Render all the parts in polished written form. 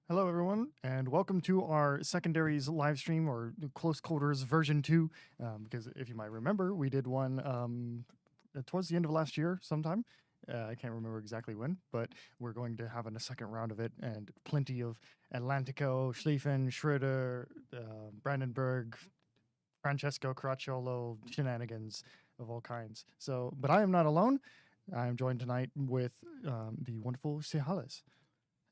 Hello, everyone, and welcome to our secondaries live stream or close quarters version 2. Because if you might remember, we did one towards the end of last year sometime. I can't remember exactly when, but we're going to have a second round of it and plenty of Atlantico, Schlieffen, Schroeder, Brandenburg, Francesco Caracciolo shenanigans of all kinds. So, but I am not alone. I am joined tonight with the wonderful Sehales.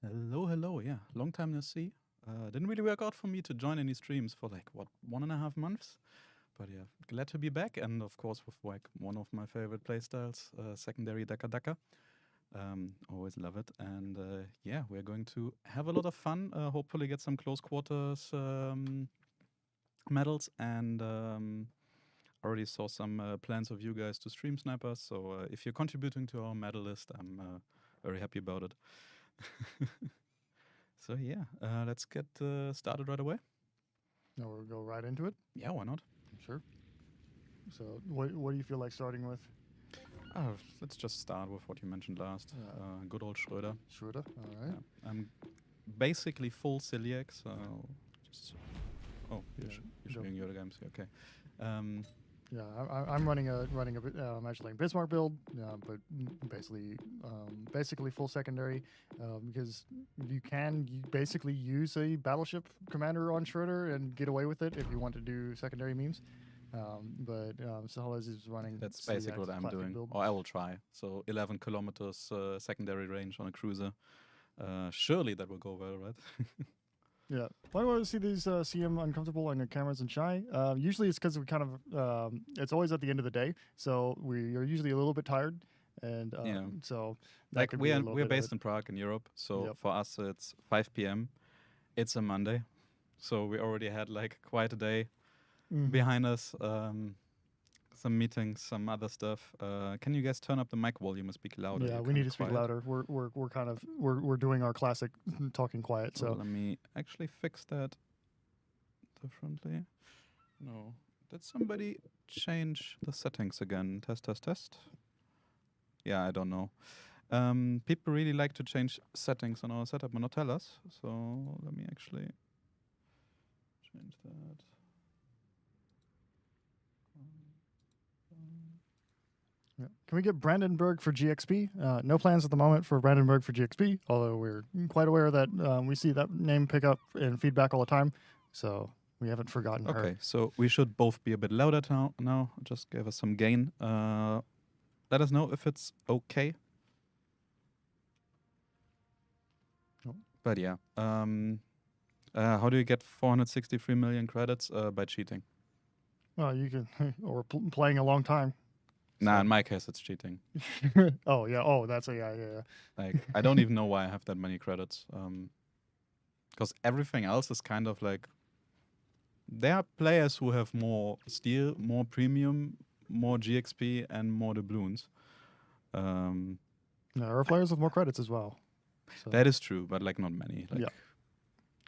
Hello, hello. Yeah, long time no see. Didn't really work out for me to join any streams for like what 1.5 months. But yeah, glad to be back, and of course with like one of my favorite playstyles, secondary Daka Daka. Always love it, and yeah, we're going to have a lot of fun. Hopefully, get some close quarters medals, and already saw some plans of you guys to stream snipers. So if you're contributing to our medal list, I'm very happy about it. So yeah, let's get started right away. Now we'll go right into it. Yeah, why not? Sure. So, what do you feel like starting with? Let's just start with what you mentioned last. Good old Schröder. Schroeder. All right. Yeah. I'm basically full celiac, so just. Oh, you're showing your games. Okay. Yeah, I'm running a I'm actually playing Bismarck build, but basically full secondary, because you can basically use a battleship commander on Schroeder and get away with it if you want to do secondary memes. But Sahalas is running. That's basically what I'm doing, build. or I will try. So 11 kilometers secondary range on a cruiser. Surely that will go well, right? Yeah. Why do I see these CM uncomfortable on the cameras and shy? Usually it's because we kind of it's always at the end of the day, so we are usually a little bit tired, and so that like could we're based in Prague in Europe, so for us it's 5 p.m. It's a Monday, so we already had like quite a day behind us. Some meetings, some other stuff. Can you guys turn up the mic volume and speak louder? Yeah, we need to speak louder. We're kind of we're doing our classic talking quiet. So let me actually fix that differently. No, did somebody change the settings again? Test. Yeah, I don't know. People really like to change settings on our setup and not tell us. So let me actually change that. yeah. Can we get Brandenburg for GXP? No plans at the moment for Brandenburg for GXP, although we're quite aware that we see that name pick up in feedback all the time. So we haven't forgotten her. Okay, so we should both be a bit louder now. Just gave us some gain. Let us know if it's okay. Oh. But yeah, how do you get 463 million credits? By cheating. Well, you can, or playing a long time. Nah, in my case, it's cheating. Oh yeah. Oh, that's yeah. Like I don't even know why I have that many credits. Because everything else is kind of like there are players who have more steel, more premium, more GXP, and more doubloons. There are players with more credits as well. So. That is true, but like not many. Like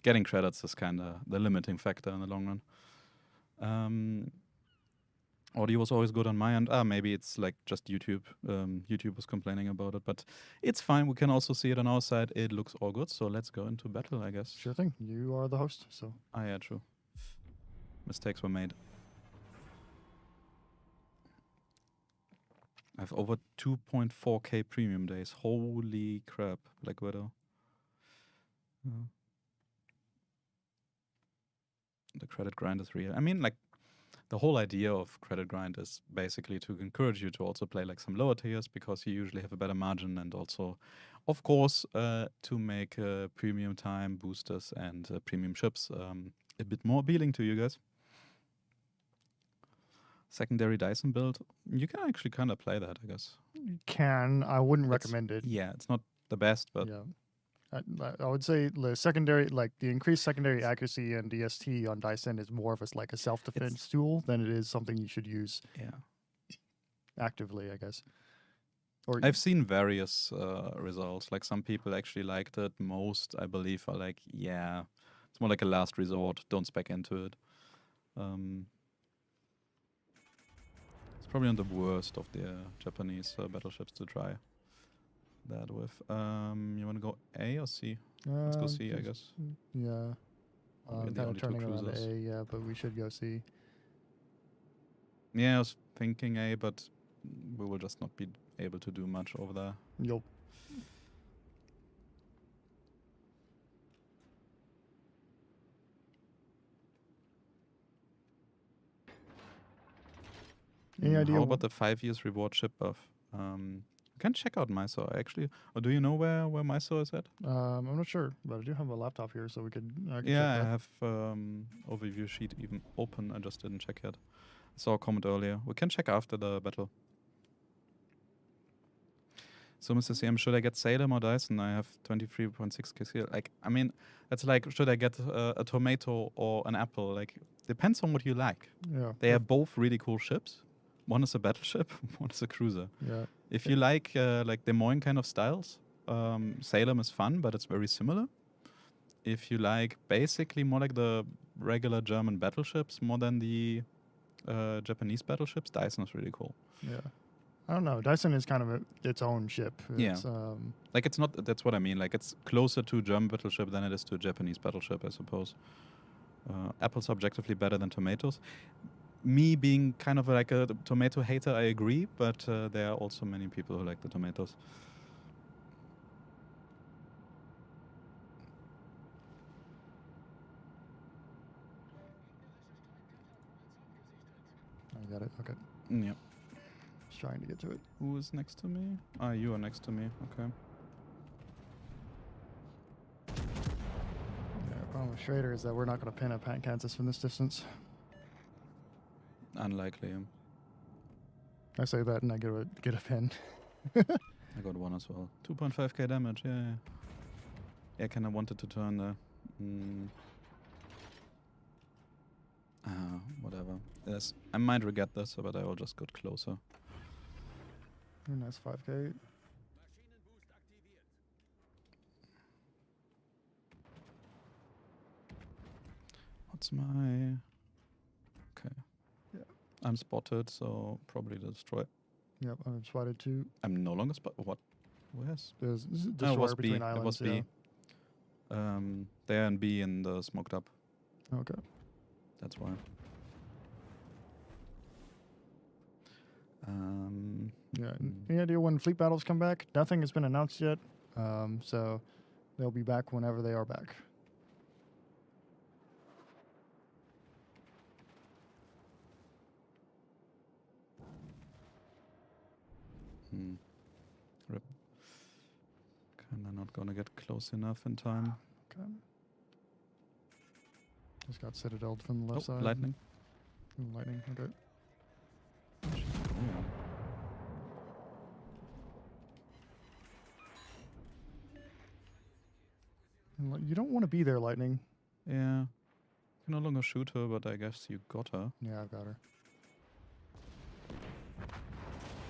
getting credits is kind of the limiting factor in the long run. Audio was always good on my end. Maybe it's like just YouTube. YouTube was complaining about it, but it's fine. We can also see it on our side. It looks all good. So let's go into battle, I guess. Sure thing. You are the host, so. Yeah, true. Mistakes were made. I have over 2.4k premium days. Holy crap, Black Widow. The credit grind is real. I mean, like, the whole idea of credit grind is basically to encourage you to also play like some lower tiers because you usually have a better margin, and also, of course, to make premium time boosters and premium ships a bit more appealing to you guys. Secondary Dyson build, you can actually kind of play that, I guess. You can. I wouldn't recommend it. Yeah, it's not the best, but yeah. I would say the secondary, like the increased secondary accuracy and DST on Dyson is more of like a self-defense tool than it is something you should use actively, I guess. Or I've seen various results. Like some people actually liked it. Most, I believe, are like, yeah, it's more like a last resort. Don't spec into it. It's probably not the worst of the Japanese battleships to try. that with. You want to go A or C? Let's go C, I guess. Yeah. We're I'm the kind only of two turning around to cruisers. A, yeah, but we should go C. Yeah, I was thinking A, but we will just not be able to do much over there. Yup. Any idea? How about the 5 years reward ship buff? You can check out Mysore actually. Or do you know where Mysore is at? I'm not sure, but I do have a laptop here, so we could. I could Yeah, check I that. have overview sheet even open. I just didn't check yet. I saw a comment earlier. We can check after the battle. So, Mr. CM, should I get Salem or Dyson? I have 23.6k skill. Like, I mean, it's like, should I get a tomato or an apple? Like, depends on what you like. Yeah. They are both really cool ships. One is a battleship, one is a cruiser. Yeah. If you like Des Moines kind of styles, Salem is fun, but it's very similar. If you like basically more like the regular German battleships more than the Japanese battleships, Dyson is really cool. Yeah. I don't know. Dyson is kind of its own ship. It's, Like, it's not, that's what I mean. Like, it's closer to a German battleship than it is to a Japanese battleship, I suppose. Apples are objectively better than tomatoes. Me being kind of like a tomato hater, I agree, but there are also many people who like the tomatoes. I got it. Okay. Yeah. Just trying to get to it. Who is next to me? Ah, you are next to me. Okay. Yeah, the problem with Schrader is that we're not going to pin up Kansas from this distance. Unlikely. I say that and I get a pin. I got one as well. 2.5k damage. Yeah. Yeah, kind of wanted to turn the. Whatever. Yes, I might regret this, but I will just get closer. Nice 5k. What's my... Okay. Yeah. I'm spotted, so probably destroy. Yep, I'm spotted too. I'm no longer spotted. What? Where's? There's No, it destroyer was between B. islands. It was yeah. B. There and B in the smoked up. Okay. That's why. Yeah. Any idea when fleet battles come back? Nothing has been announced yet. So they'll be back whenever they are back. Rip. Kinda not gonna get close enough in time. Okay. Just got citadeled from the left side. Lightning. Lightning. Okay. You don't want to be there, Lightning. Yeah. You can no longer shoot her, but I guess you got her. Yeah, I've got her.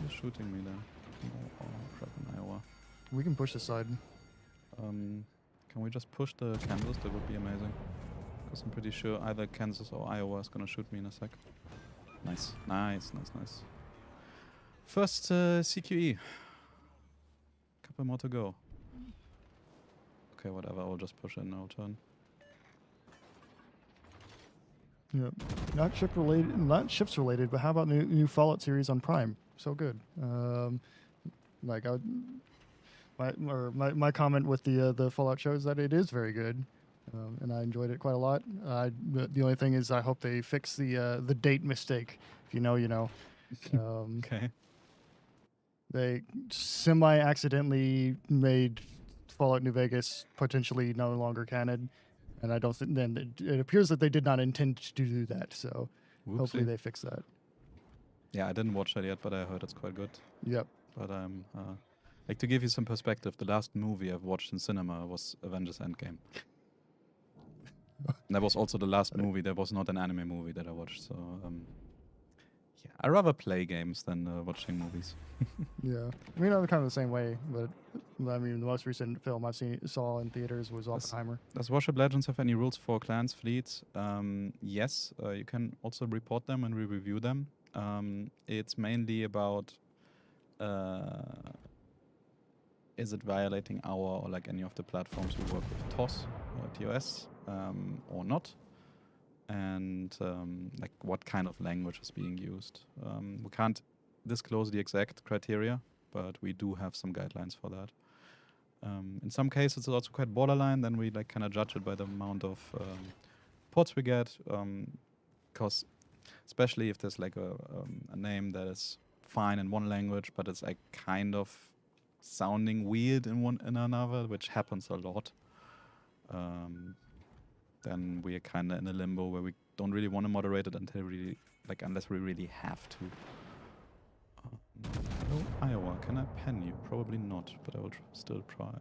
Who's shooting me there? Oh, crap, in Iowa. We can push this side. Can we just push the Kansas? That would be amazing. Because I'm pretty sure either Kansas or Iowa is gonna shoot me in a sec. Nice. Nice. First CQE. Couple more to go. Okay, whatever. I'll just push in no turn. Yep. Not ships related, but how about new Fallout series on Prime? So good. My comment with the Fallout show is that it is very good, and I enjoyed it quite a lot. The only thing is I hope they fix the date mistake. If you know, you know. Okay. They semi-accidentally made Fallout New Vegas potentially no longer canon, and I don't think then it appears that they did not intend to do that. So hopefully they fix that. Yeah, I didn't watch that yet, but I heard it's quite good. Yep. But like, to give you some perspective, the last movie I've watched in cinema was Avengers Endgame. That was also the last movie. That was not an anime movie that I watched. So yeah, I rather play games than watching movies. Yeah, I mean, I'm kind of the same way, but I mean, the most recent film saw in theaters was Oppenheimer. Does Warship Legends have any rules for clans, fleets? Yes, you can also report them and we review them. It's mainly about is it violating our or like any of the platforms we work with, TOS, or not? And like what kind of language is being used. We can't disclose the exact criteria, but we do have some guidelines for that. In some cases, it's also quite borderline. Then we like kind of judge it by the amount of ports we get, because especially if there's like a name that is fine in one language, but it's like kind of sounding weird in another, which happens a lot. Then we are kind of in a limbo where we don't really want to moderate it unless we really have to. Hello, Iowa, can I pen you? Probably not, but I will still try.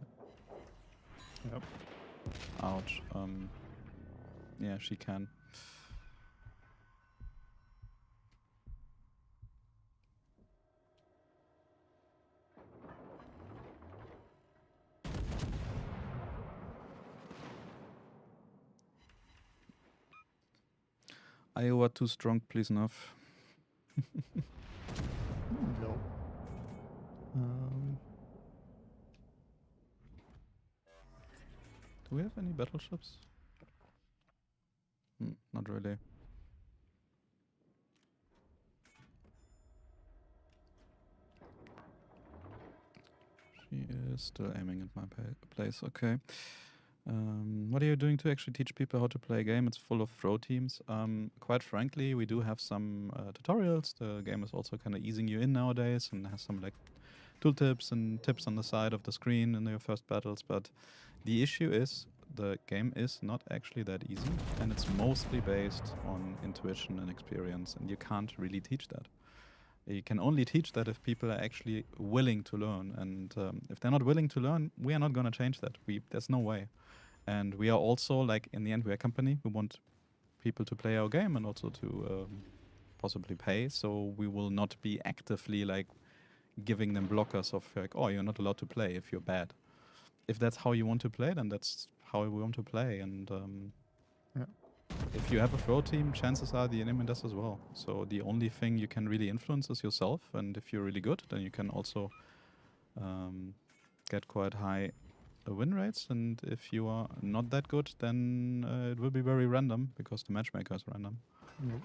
Yep. Ouch. Yeah, she can. Iowa too strong, please enough. Nope. Do we have any battleships? Not really. She is still aiming at my place. Okay. What are you doing to actually teach people how to play a game? It's full of throw teams. Quite frankly, we do have some tutorials. The game is also kind of easing you in nowadays and has some like tooltips and tips on the side of the screen in your first battles. But the issue is the game is not actually that easy, and it's mostly based on intuition and experience, and you can't really teach that. You can only teach that if people are actually willing to learn, and if they're not willing to learn, we are not going to change that. There's no way. And we are also, like, in the end, we're a company. We want people to play our game and also to possibly pay. So we will not be actively, like, giving them blockers of, like, oh, you're not allowed to play if you're bad. If that's how you want to play, then that's how we want to play. And if you have a throw team, chances are the enemy does as well. So the only thing you can really influence is yourself. And if you're really good, then you can also get quite high win rates. And if you are not that good, then it will be very random because the matchmaker is random. Nope.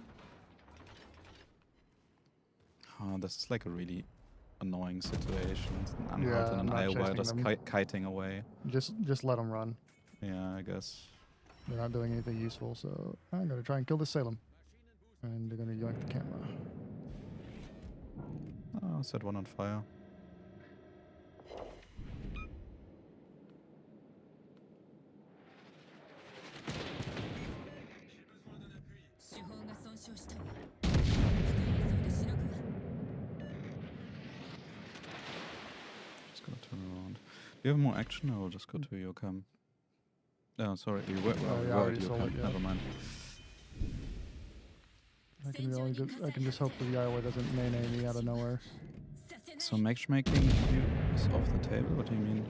This is like a really annoying situation. An Anhalt and an not Iowa chasing just them. kiting away. Just let them run. Yeah, I guess. They're not doing anything useful, so I'm gonna try and kill this Salem. And they're gonna yoink the camera. Oh, set one on fire. Just gonna turn around. Do you have more action, or will just go to your cam? Oh, sorry, you were, Oh, yeah, I were already at your saw cam. it, yeah. Never mind. I can just hope the Iowa doesn't melee me out of nowhere. So matchmaking is off the table? What do you mean?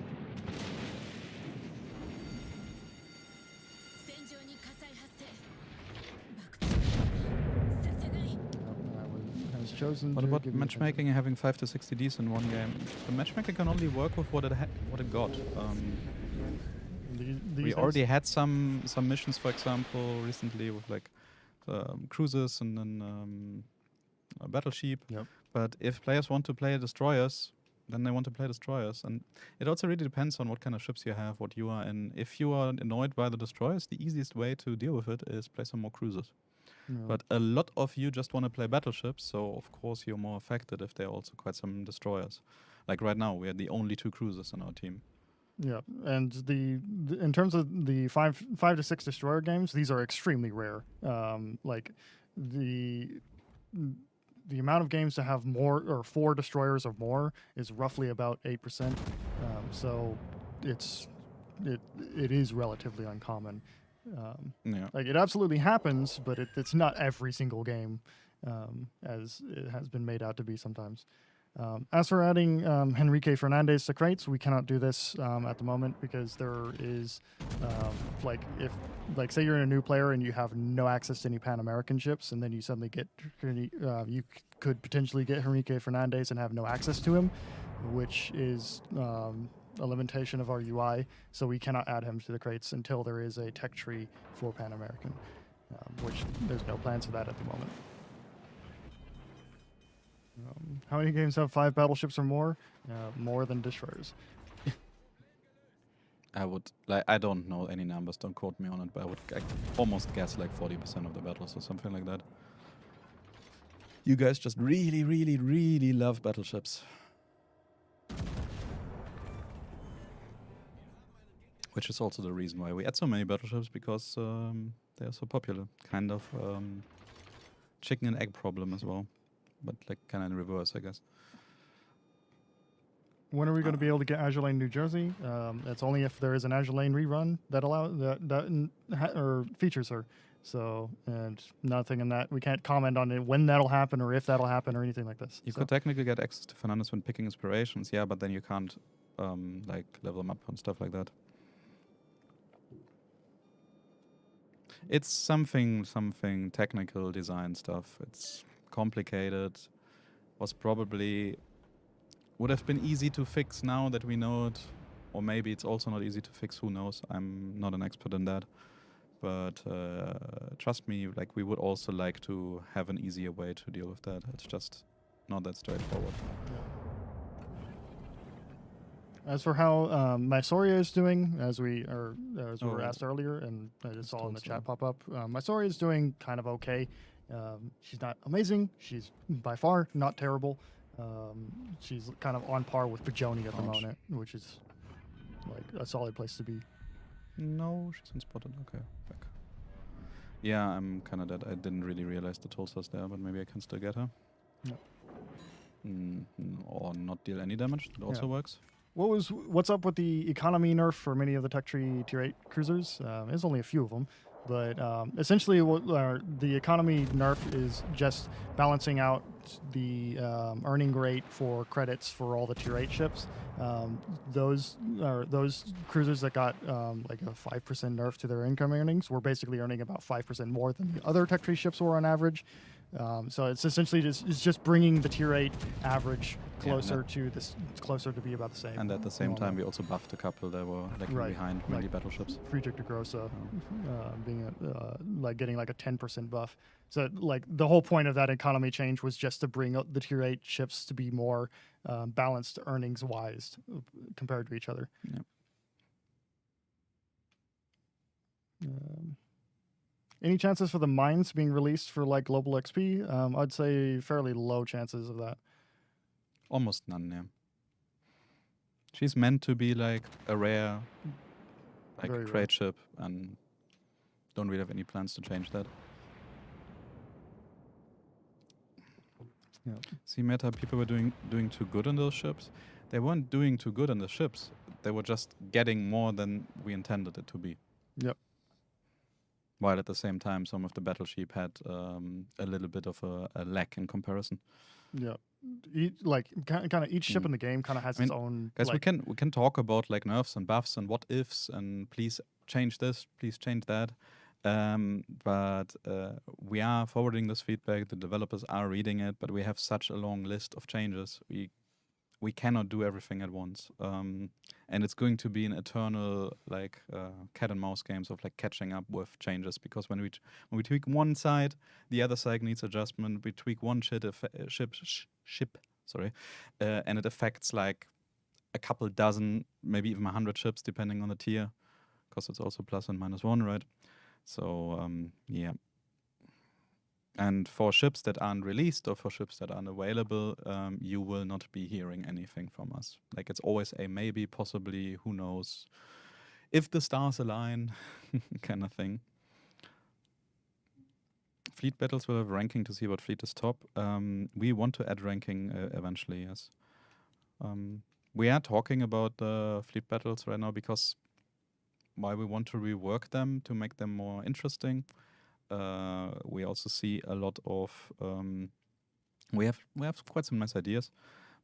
I was chosen What to about give you matchmaking and having 5 to 60 Ds in one game? The matchmaker can only work with what it got. We already had some missions, for example, recently with like cruisers and then a battleship. Yep. But if players want to play destroyers, then they want to play destroyers. And it also really depends on what kind of ships you have, what you are in. If you are annoyed by the destroyers, the easiest way to deal with it is play some more cruisers. But a lot of you just want to play battleships, so of course you're more affected if there are also quite some destroyers. Like right now, we are the only 2 cruisers in our team. Yeah, and the in terms of the 5 to 6 destroyer games, these are extremely rare. Like the amount of games to have more or 4 destroyers or more is roughly about 8%. So it is relatively uncommon. Yeah. Like it absolutely happens, but it's not every single game, as it has been made out to be sometimes. As for adding Henrique Fernandez to crates, we cannot do this at the moment because there is, say you're a new player and you have no access to any Pan American ships, and then you suddenly get, you could potentially get Henrique Fernandez and have no access to him, which is a limitation of our UI, so we cannot add him to the crates until there is a tech tree for Pan American, which there's no plans for that at the moment. How many games have 5 battleships or more? More than destroyers. I would like. I don't know any numbers. Don't quote me on it. But I would almost guess like 40% of the battles or something like that. You guys just really, really, really love battleships. Which is also the reason why we add so many battleships, because they are so popular. Kind of chicken and egg problem as well. But like kind of in reverse, I guess. When are we going to be able to get Azure Lane New Jersey? It's only if there is an Azure Lane rerun that or features her. So, and nothing in that. We can't comment on it when that'll happen or if that'll happen or anything like this. You could technically get access to Fernandez when picking inspirations, yeah, but then you can't like level them up and stuff like that. It's something technical design stuff. It's complicated. Would have been easy to fix now that we know it, or maybe it's also not easy to fix. Who knows? I'm not an expert in that. But trust me, like we would also like to have an easier way to deal with that. It's just not that straightforward. As for how Mysoria is doing, as we were asked earlier, and I just saw in the chat pop up, Mysoria is doing kind of okay. She's not amazing. She's by far not terrible. She's kind of on par with Bajoni at the moment, which is like a solid place to be. No, she's unspotted. Okay, back. Yeah, I'm kind of dead. I didn't really realize the Tulsa's there, but maybe I can still get her. No. Or not deal any damage. That also works. What's up with the economy nerf for many of the Tech Tree Tier 8 cruisers? There's only a few of them, but essentially what the economy nerf is just balancing out the earning rate for credits for all the Tier 8 ships. Those cruisers that got like a 5% nerf to their income earnings were basically earning about 5% more than the other Tech Tree ships were on average. So it's essentially just bringing the Tier 8 average closer to be about the same. And at the same time, we also buffed a couple that were lagging behind, mainly battleships. Friedrich de Grosse being getting like a 10% buff. So like the whole point of that economy change was just to bring up the Tier 8 ships to be more balanced earnings wise compared to each other. Yep. Any chances for the mines being released for like global XP? I'd say fairly low chances of that. Almost none, yeah. She's meant to be like a rare, like crate ship, and don't really have any plans to change that. Yeah. See, meta people were doing too good on those ships. They weren't doing too good on the ships. They were just getting more than we intended it to be. Yep. While at the same time, some of the battleship had a little bit of a lack in comparison. Yeah, kind of each ship in the game kind of has its own. Guys, we can talk about like nerfs and buffs and what ifs and please change this, please change that. But we are forwarding this feedback. The developers are reading it, but we have such a long list of changes. We cannot do everything at once. And it's going to be an eternal like cat and mouse games of like catching up with changes, because when we tweak one side, the other side needs adjustment. We tweak one ship, and it affects like a couple dozen, maybe even 100 ships depending on the tier, because it's also plus and minus one, right? So yeah. And for ships that aren't released or for ships that aren't available, you will not be hearing anything from us. Like it's always a maybe, possibly, who knows, if the stars align, kind of thing. Fleet battles will have ranking to see what fleet is top. We want to add ranking eventually, yes. We are talking about the fleet battles right now because while we want to rework them to make them more interesting, we also see a lot of we have quite some nice ideas,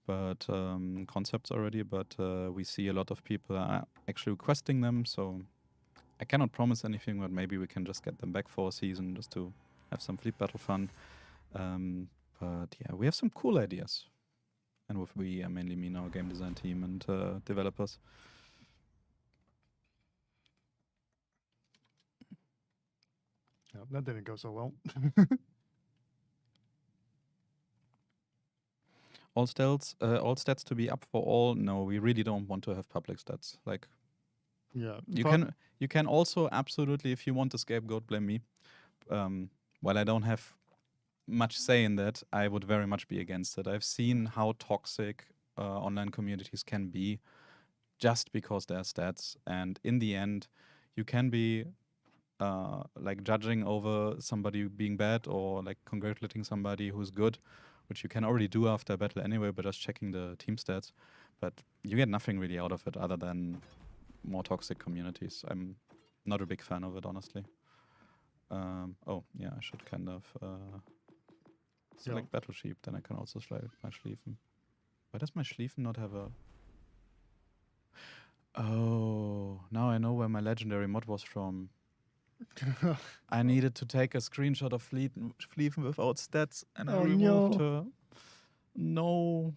but concepts already. But we see a lot of people are actually requesting them. So I cannot promise anything, but maybe we can just get them back for a season just to have some fleet battle fun. But yeah, we have some cool ideas. And with we, I mainly mean our game design team and developers. Yeah, that didn't go so well. All stats to be up for all. No, we really don't want to have public stats. Like Yeah. you can also absolutely, if you want to scapegoat, blame me. While I don't have much say in that, I would very much be against it. I've seen how toxic online communities can be just because they're stats, and in the end, you can be like judging over somebody being bad or like congratulating somebody who's good, which you can already do after a battle anyway by just checking the team stats. But you get nothing really out of it other than more toxic communities. I'm not a big fan of it, honestly. Oh, yeah, I should kind of select Battle Sheep, then I can also select my Schlieffen. Why does my Schlieffen not have a... Oh, now I know where my legendary mod was from. I needed to take a screenshot of Schlieffen without stats, and I removed her. No,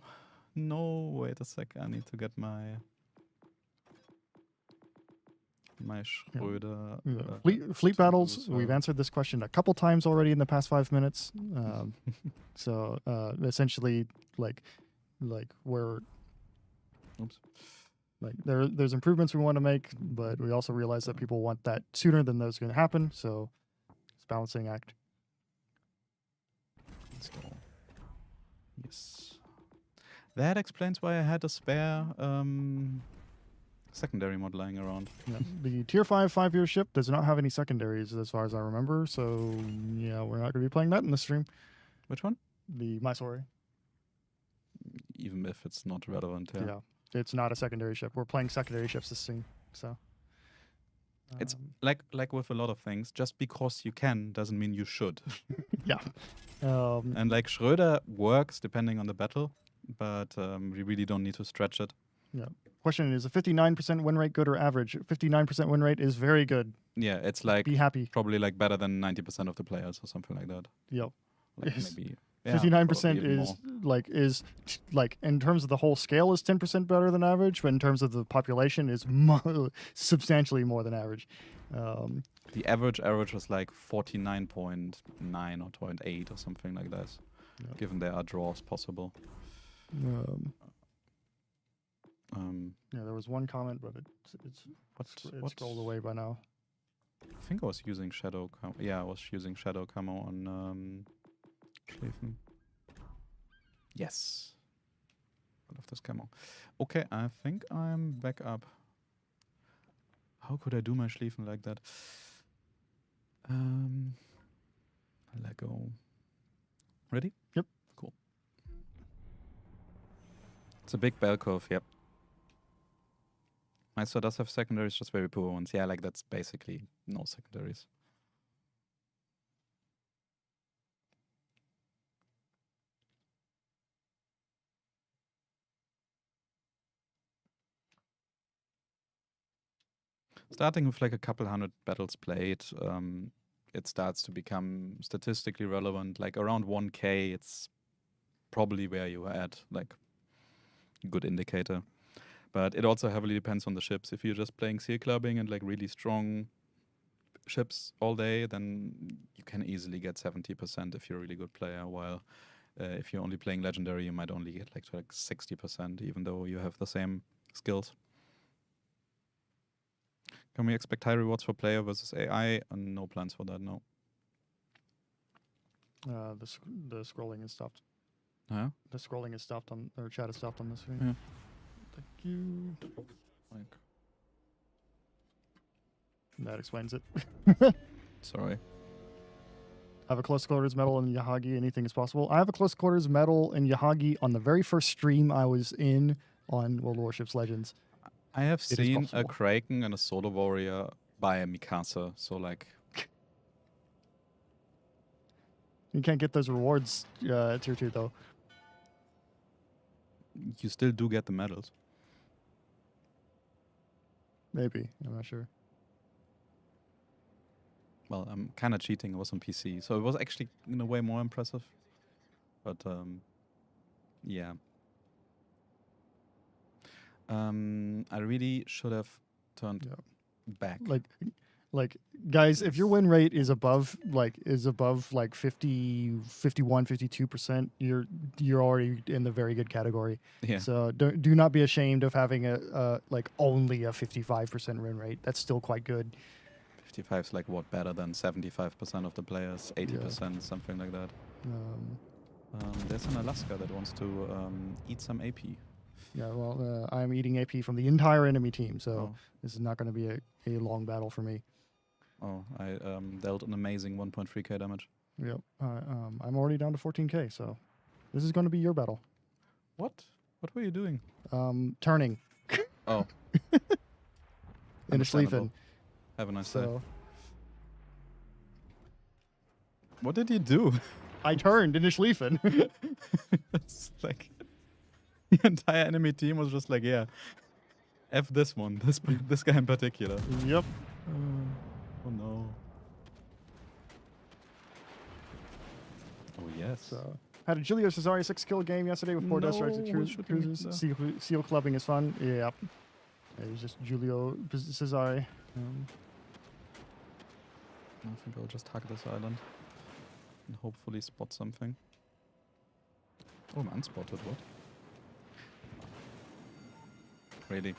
wait a sec, I need to get my Schröder. Fleet battles, we've answered this question a couple times already in the past 5 minutes. So essentially, like we're... Oops. Like there's improvements we want to make, but we also realize that people want that sooner than those going to happen. So it's a balancing act. Let's go. Yes. That explains why I had a spare secondary mod lying around. Yeah. The tier 5 5-year ship does not have any secondaries as far as I remember. So yeah, we're not going to be playing that in the stream. Which one? The Mysore. Even if it's not relevant, Yeah. It's not a secondary ship. We're playing secondary ships this scene. So it's like with a lot of things, just because you can doesn't mean you should. Yeah. And like Schröder works depending on the battle, but we really don't need to stretch it. Yeah. Question is, a 59% win rate good or average? 59% win rate is very good. Yeah, it's like be happy. Probably like better than 90% of the players or something like that. Yep. Like maybe 59% is like in terms of the whole scale is 10% better than average, but in terms of the population is substantially more than average. The average was like 49.9 or 0.8 or something like that, given there are draws possible. Yeah, there was one comment, but it's scrolled away by now. I think I was using Shadow Camo. Yeah, I was using Shadow Camo on Schlieffen. Yes. I love this camo. Okay, I think I'm back up. How could I do my Schlieffen like that? Let go. Ready? Yep. Cool. It's a big bell curve, yep. Meister does have secondaries, just very poor ones. Yeah, like that's basically no secondaries. Starting with like a couple hundred battles played, it starts to become statistically relevant. Like around 1K, it's probably where you are at, like good indicator. But it also heavily depends on the ships. If you're just playing seal clubbing and like really strong ships all day, then you can easily get 70% if you're a really good player. While if you're only playing legendary, you might only get like 60%, even though you have the same skills. Can we expect high rewards for player versus AI? No plans for that, no. The scrolling is stopped. Huh? The scrolling is stopped on, or chat is stopped on this screen. Yeah. Thank you. Like. That explains it. Sorry. I have a close quarters medal in Yahagi. Anything is possible. I have a close quarters medal in Yahagi on the very first stream I was in on World Warships Legends. I have seen a Kraken and a Solar Warrior by a Mikasa, so like... You can't get those rewards tier 2, though. You still do get the medals. Maybe. I'm not sure. Well, I'm kind of cheating. It was on PC, so it was actually in a way more impressive. But, yeah. I really should have turned Yeah. back. Like guys, if your Please. win rate is above like 50, 51, 52%, you're already in the very good category. Yeah. So do not be ashamed of having a like only a 55% win rate. That's still quite good. 55 is like what, better than 75% of the players, 80%, Yeah. something like that. Um, There's an Alaska that wants to eat some AP. yeah, well, I'm eating AP from the entire enemy team, so Oh, this is not going to be a long battle for me. oh, I dealt an amazing 1.3k damage. Yep. I'm already down to 14k, so this is going to be your battle. What? What were you doing? Turning Oh, in a understandable. Schlieffen. Have a nice day. So What did you do? I turned in a Schlieffen. It's like the entire enemy team was just like, yeah, F this one, this guy in particular. Yep. Oh no. Oh yes. So had a Julio Cesare 6-kill game yesterday with 4 death strikes at No, who's shooting me cruisers. there? Seal clubbing is fun. Yep. It was just Julio Cesare. I think I'll just hug this island and hopefully spot something. Oh, I'm unspotted, what? Really?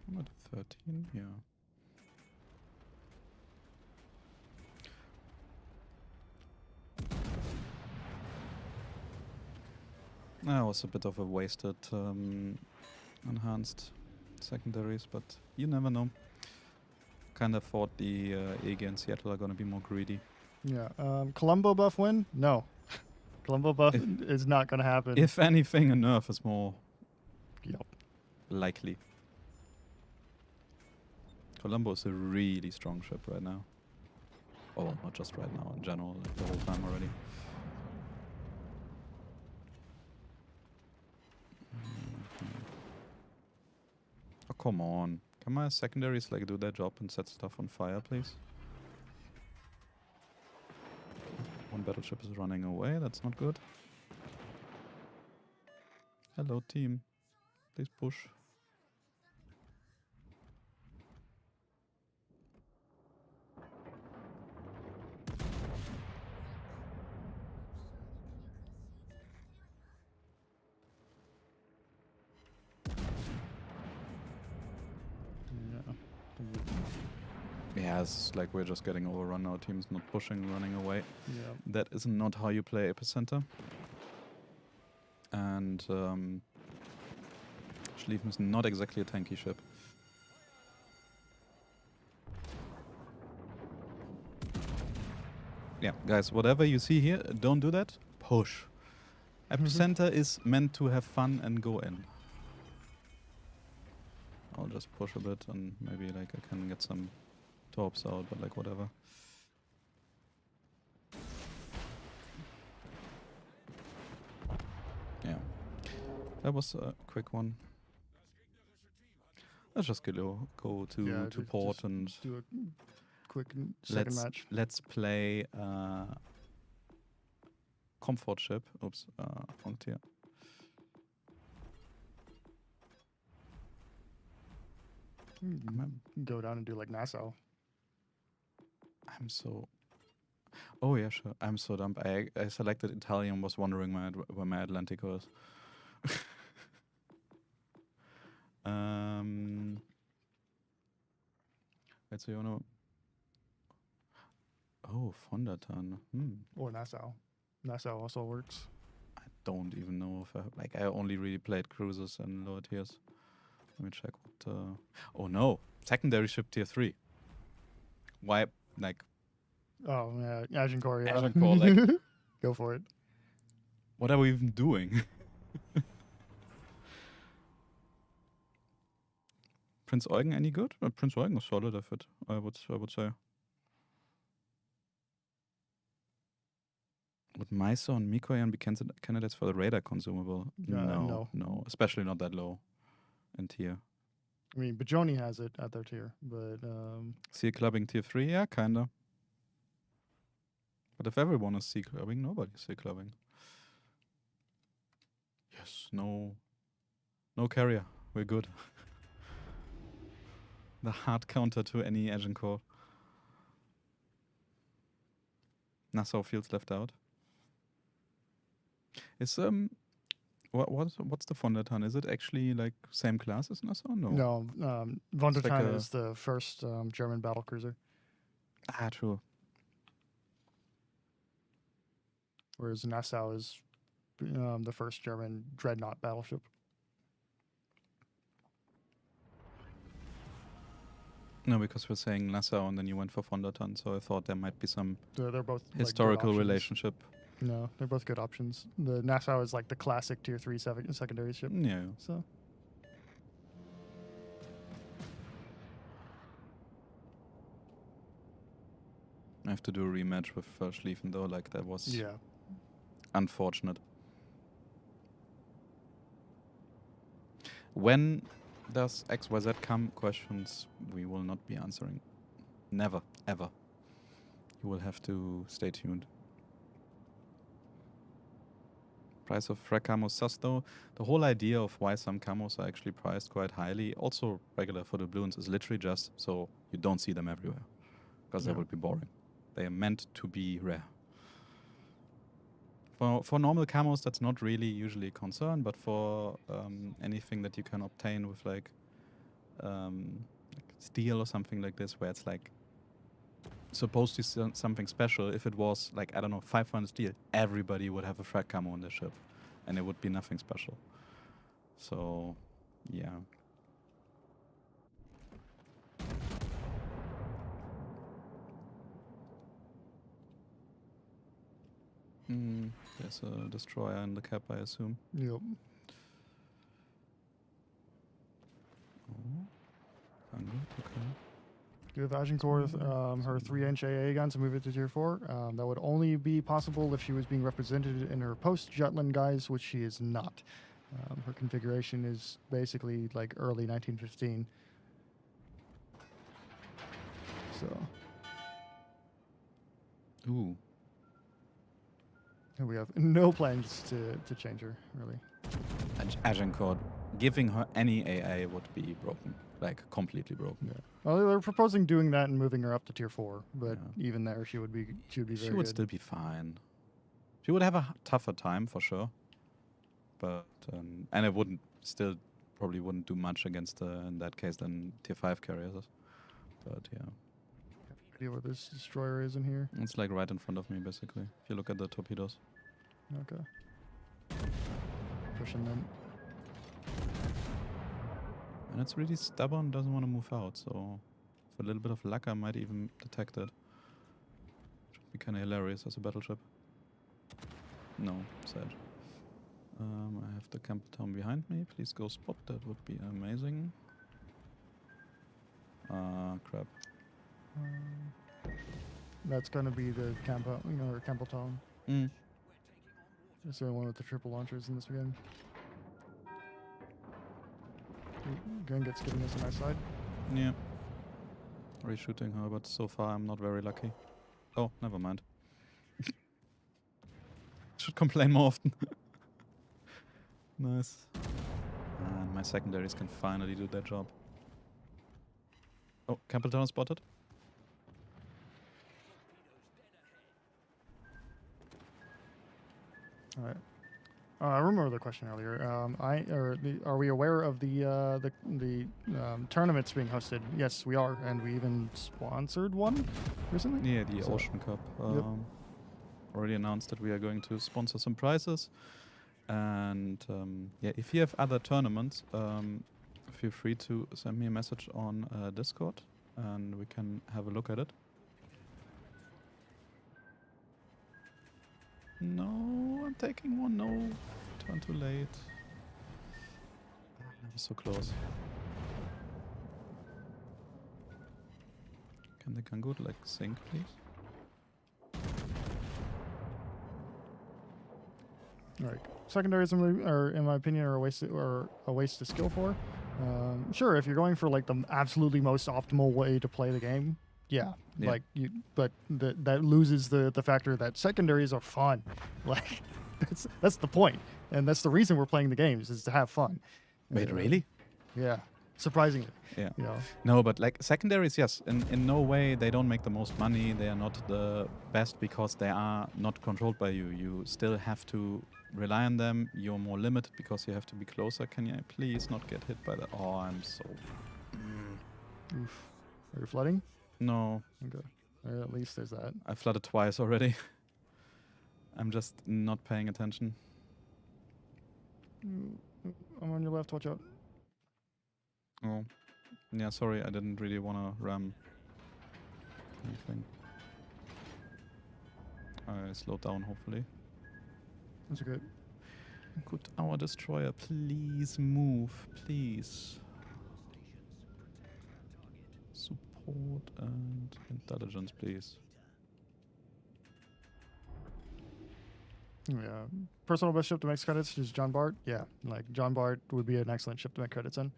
I'm at 13, yeah. That was a bit of a wasted enhanced secondaries, but you never know. Kinda thought the EG and Seattle are gonna be more greedy. Yeah. Colombo buff win? No. Colombo buff is not going to happen. If anything, a nerf is more Yep. likely. Colombo is a really strong ship right now. Oh, well, not just right now, in general, like the whole time already. Oh, come on. Can my secondaries like do their job and set stuff on fire, please? One battleship is running away, that's not good. Hello, team. Please push. Yeah. Yeah, it's like we're just getting overrun. Our team's not pushing, running away. Yeah. That is not how you play Epicenter. And Schlieffen is not exactly a tanky ship. Yeah, guys, whatever you see here, don't do that. Push. Epicenter is meant to have fun and go in. I'll just push a bit and maybe like I can get some torps out, but like whatever. Yeah. That was a quick one. Let's just go to port just and do a quick second match. let's play comfort ship. Oops, frontier. Go down and do like Nassau. I'm so. Oh yeah, sure. I'm so dumb. I selected Italian. Was wondering where my Atlantico is. Wait, so you wanna? Oh, Fondertan. Or Nassau. Nassau also works. I don't even know if I only really played cruisers and lower tiers. Let me check what. Oh no, secondary ship tier 3. Why like? Oh yeah, Agincourt. Yeah. Agincourt, like. Go for it. What are we even doing? Prince Eugen any good? Prince Eugen is solid, I would say. Would Maiso and Mikoyan be candidates for the radar consumable? No, especially not that low in tier. I mean, Bajoni has it at their tier, but Seal clubbing tier 3, yeah, kinda. But if everyone is C clubbing, nobody's C clubbing. Yes, no carrier. We're good. The hard counter to any Agincourt. Nassau feels left out. Is what's the Fondertan? Is it actually like same class as Nassau? No. No, von der It's like Tann a- is the first German battlecruiser, Ah, true. whereas Nassau is the first German dreadnought battleship. No, because we're saying Nassau and then you went for Fondertan, so I thought there might be some They're both like, good historical options. relationship. No, they're both good options. The Nassau is like the classic tier 3 secondary ship. Yeah. So I have to do a rematch with Schlieffen though, like that was yeah, unfortunate. When does XYZ come? Questions we will not be answering. Never, ever. You will have to stay tuned. Price of frag camos sus though. The whole idea of why some camos are actually priced quite highly, also regular for doubloons, is literally just so you don't see them everywhere. Because Yeah. that would be boring. They are meant to be rare. For normal camos, that's not really usually a concern, but for anything that you can obtain with like steel or something like this, where it's like supposed to be something special, if it was like, I don't know, 500 steel, everybody would have a frag camo on their ship, and it would be nothing special. So, yeah. There's a destroyer in the cap, I assume. yep. Oh, okay. Give Agincourt her 3-inch AA gun to move it to tier 4. That would only be possible if she was being represented in her post-Jutland guise, which she is not. Her configuration is basically like early 1915. So Ooh. we have no plans to change her, really. Agincourt, giving her any AA would be broken. Like, completely broken. Yeah. Well, they're proposing doing that and moving her up to tier 4, but Yeah. even there, she would be very She would good. still be fine. She would have a tougher time for sure, but and it wouldn't still probably wouldn't do much against in that case than tier 5 carriers. But yeah, Idea where this destroyer is in here. it's like right in front of me basically. If you look at the torpedoes. Okay. Pushing them. And it's really stubborn, doesn't want to move out, so with a little bit of luck I might even detect it. Should be kinda hilarious as a battleship. No, sad. I have the Campbelltown behind me. Please go spot, that would be amazing. Crap. That's gonna be the Campbelltown. It's the only one with the triple launchers in this game. Gun gets giving us a nice side. Yeah. Reshooting her, but so far I'm not very lucky. Oh, never mind. Should complain more often. Nice. And my secondaries can finally do their job. Oh, Campbelltown spotted. All right. I remember the question earlier. Are we aware of the tournaments being hosted? Yes, we are, and we even sponsored one recently. Yeah, the So- Ocean Cup. Yep. Already announced that we are going to sponsor some prizes. And yeah, if you have other tournaments, feel free to send me a message on Discord, and we can have a look at it. No, I'm taking one. No, turn too late. I was so close. Can the Kangut like sink, please? All right. Secondaries, in my opinion, are a waste of skill for. Sure, if you're going for like the absolutely most optimal way to play the game, Yeah, Yeah. like but that loses the factor that secondaries are fun. Like that's the point, and that's the reason we're playing the games is to have fun. Wait, Uh, really? Yeah, surprisingly. Yeah. You know. No, but like secondaries, yes. In no way they don't make the most money. They are not the best because they are not controlled by you. You still have to rely on them. You're more limited because you have to be closer. Can you please not get hit by that? Oh, I'm so. Oof. Are you flooding? No, Okay. At least there's that. I flooded twice already. I'm just not paying attention. I'm on your left. Watch out. Oh, yeah. Sorry, I didn't really want to ram anything. I slowed down, hopefully. That's okay. Could our destroyer please move, please? Support and intelligence, please. Yeah. Personal best ship to make credits is John Bart. Yeah, like John Bart would be an excellent ship to make credits in.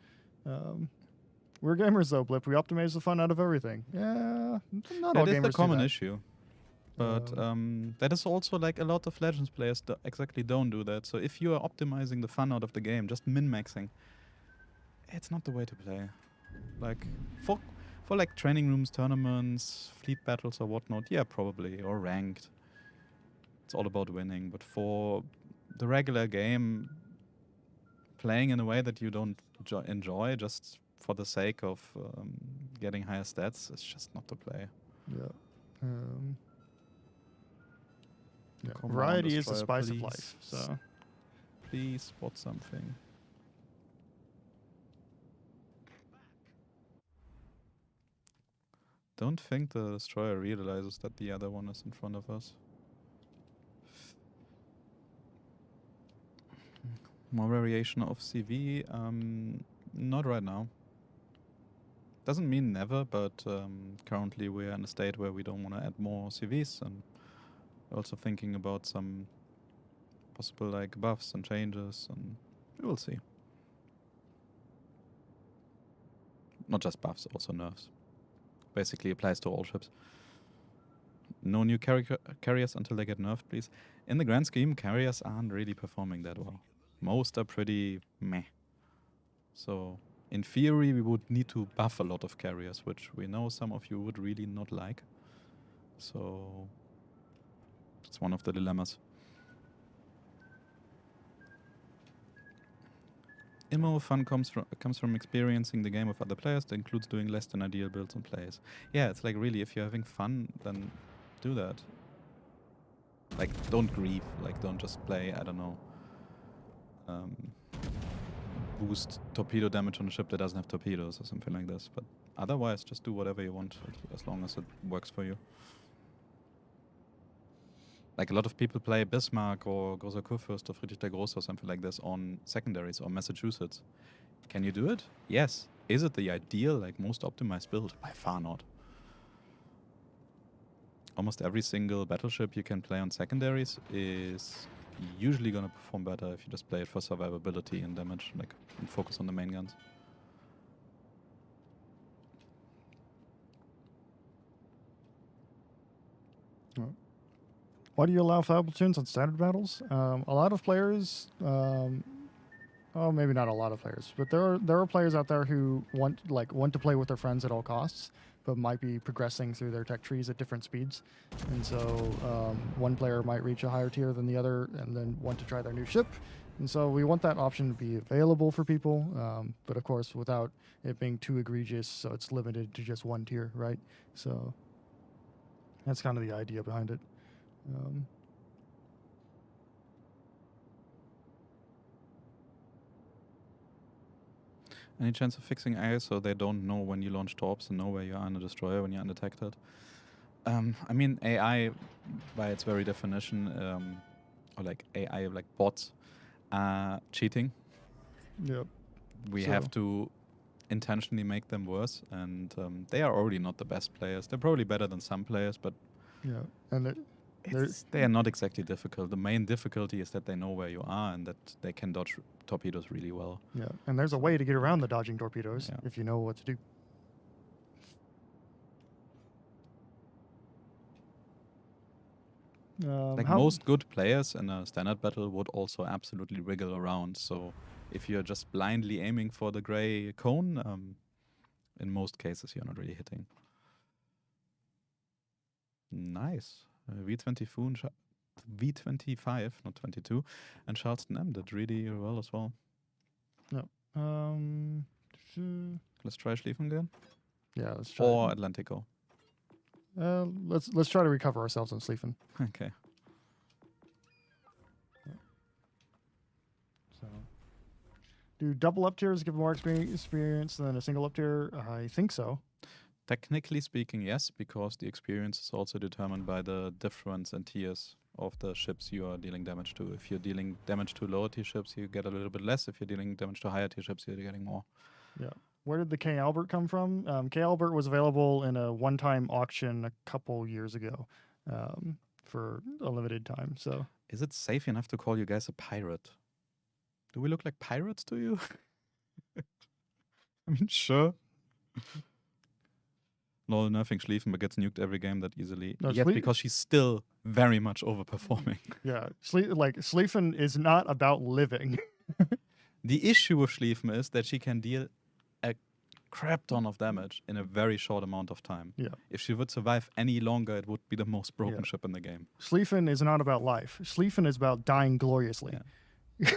We're gamers though, Blip. We optimize the fun out of everything. Yeah, not all That is gamers the common do that. issue. But that is also like a lot of Legends players exactly don't do that. So if you are optimizing the fun out of the game, just min-maxing, it's not the way to play. Like for like training rooms, tournaments, fleet battles or whatnot, yeah, probably, or ranked. It's all about winning. But for the regular game, playing in a way that you don't enjoy just for the sake of getting higher stats, it's just not the play. Yeah. Yeah. Come on, Variety is the Destroyer, spice of please. life. So Please spot something. Don't think the destroyer realizes that the other one is in front of us. More variation of CV? Not right now. Doesn't mean never, but currently we're in a state where we don't want to add more CVs, and also thinking about some possible like buffs and changes, and we will see. Not just buffs, also nerfs. Basically applies to all ships. No new carriers until they get nerfed, please. In the grand scheme, carriers aren't really performing that well. Most are pretty meh. So, in theory, we would need to buff a lot of carriers, which we know some of you would really not like. So, it's one of the dilemmas. Immo fun comes from experiencing the game of other players. That includes doing less than ideal builds and plays. Yeah, it's like really, if you're having fun, then do that. Like, don't grieve. Like, don't just play, I don't know, boost torpedo damage on a ship that doesn't have torpedoes or something like this. But otherwise, just do whatever you want as long as it works for you. Like a lot of people play Bismarck or Großer Kurfürst or Friedrich der Große or something like this on secondaries or Massachusetts. Can you do it? Yes. Is it the ideal, like most optimized build? By far not. Almost every single battleship you can play on secondaries is usually going to perform better if you just play it for survivability and damage, like, and focus on the main guns. why do you allow fallible tunes on standard battles? A lot of players, oh, maybe not a lot of players, but there are players out there who want to play with their friends at all costs, but might be progressing through their tech trees at different speeds, and so one player might reach a higher tier than the other, and then want to try their new ship, and so we want that option to be available for people, but of course without it being too egregious, so it's limited to just one tier, right? So that's kind of the idea behind it. Any chance of fixing AI so they don't know when you launch torps and know where you are in a destroyer when you're undetected? I mean, AI, by its very definition, or like AI, like bots, are cheating. Yep. We have to intentionally make them worse, and they are already not the best players. They're probably better than some players, but yeah, and they are not exactly difficult. The main difficulty is that they know where you are and that they can dodge torpedoes really well. yeah, and there's a way to get around the dodging torpedoes Yeah. if you know what to do. Like most good players in a standard battle would also absolutely wriggle around. So if you're just blindly aiming for the gray cone, in most cases you're not really hitting. Nice. V25, not 22, and Charleston M did really well as well. No. Let's try Schlieffen again. Yeah, let's try. Or Atlantico. Let's try to recover ourselves on Schlieffen. Okay. So, do double up tiers give more experience than a single up tier? I think so. Technically speaking, yes, because the experience is also determined by the difference in tiers of the ships you are dealing damage to. If you're dealing damage to lower tier ships, you get a little bit less. If you're dealing damage to higher tier ships, you're getting more. Yeah. Where did the K. Albert come from? K. Albert was available in a one-time auction a couple years ago for a limited time. So, is it safe enough to call you guys a pirate? Do we look like pirates to you? I mean, sure. No, nothing Schlieffen, but gets nuked every game that easily. No, yes, because she's still very much overperforming. Yeah, Schlieffen is not about living. The issue with Schlieffen is that she can deal a crap ton of damage in a very short amount of time. Yeah. If she would survive any longer, it would be the most broken ship in the game. Schlieffen is not about life. Schlieffen is about dying gloriously. Yeah.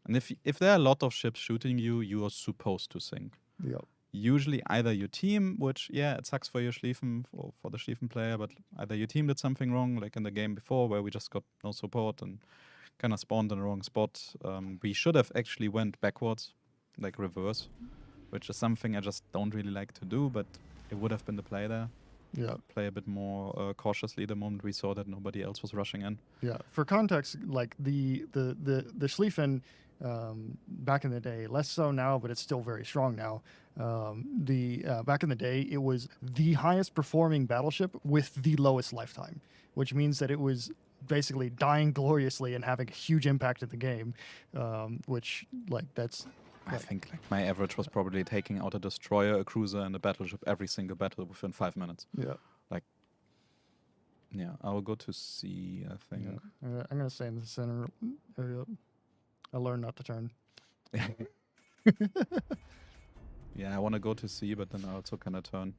And if there are a lot of ships shooting you, you are supposed to sink. Yep. Usually either your team, which, yeah, it sucks for your Schlieffen, for the Schlieffen player, but either your team did something wrong, like in the game before where we just got no support and kind of spawned in the wrong spot. We should have actually went backwards, like reverse, which is something I just don't really like to do, but it would have been the play there. Yeah. Play a bit more cautiously the moment we saw that nobody else was rushing in. Yeah. For context, like the Schlieffen back in the day, less so now, but it's still very strong now. Back in the day, it was the highest performing battleship with the lowest lifetime, which means that it was basically dying gloriously and having a huge impact in the game, which that's... I think like my average was probably taking out a destroyer, a cruiser, and a battleship every single battle within 5 minutes. Yeah. Yeah, I will go to C, I think. Yeah. I'm going to stay in the center area. I learned not to turn. Yeah, I want to go to C, but then I also kind of turn.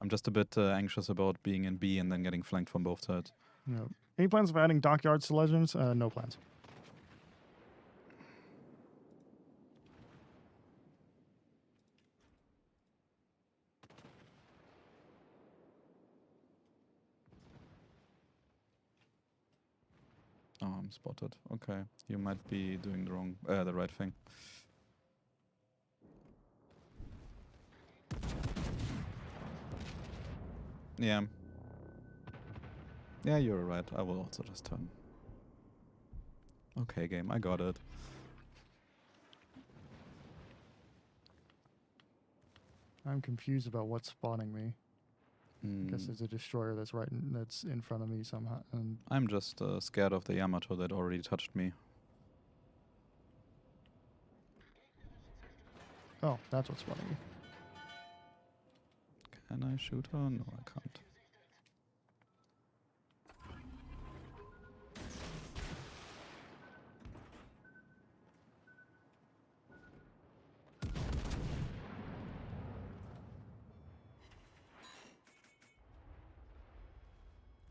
I'm just a bit anxious about being in B and then getting flanked from both sides. Yeah. Any plans of adding dockyards to Legends? No plans. Oh, I'm spotted. Okay, you might be doing the right thing. Yeah. Yeah, you're right. I will also just turn. Okay, game, I got it. I'm confused about what's spawning me. I guess there's a destroyer that's in front of me somehow. And I'm just scared of the Yamato that already touched me. oh, that's what's spawning me. Can I shoot her? No, I can't.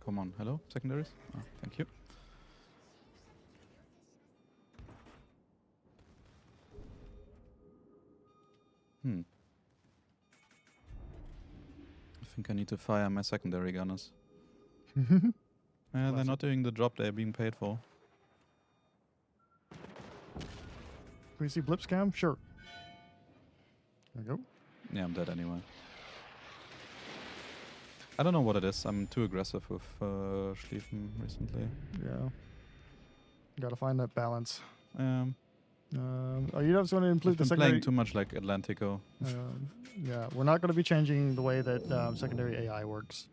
Come on, hello, secondaries? Oh, thank you. I think I need to fire my secondary gunners. They're not doing the job they're being paid for. Can we see blip scam? Sure. There we go. Yeah, I'm dead anyway. I don't know what it is. I'm too aggressive with Schlieffen recently. Yeah. Gotta find that balance. You just want to include the been secondary... playing too much like Atlantico. Yeah, we're not going to be changing the way that secondary AI works.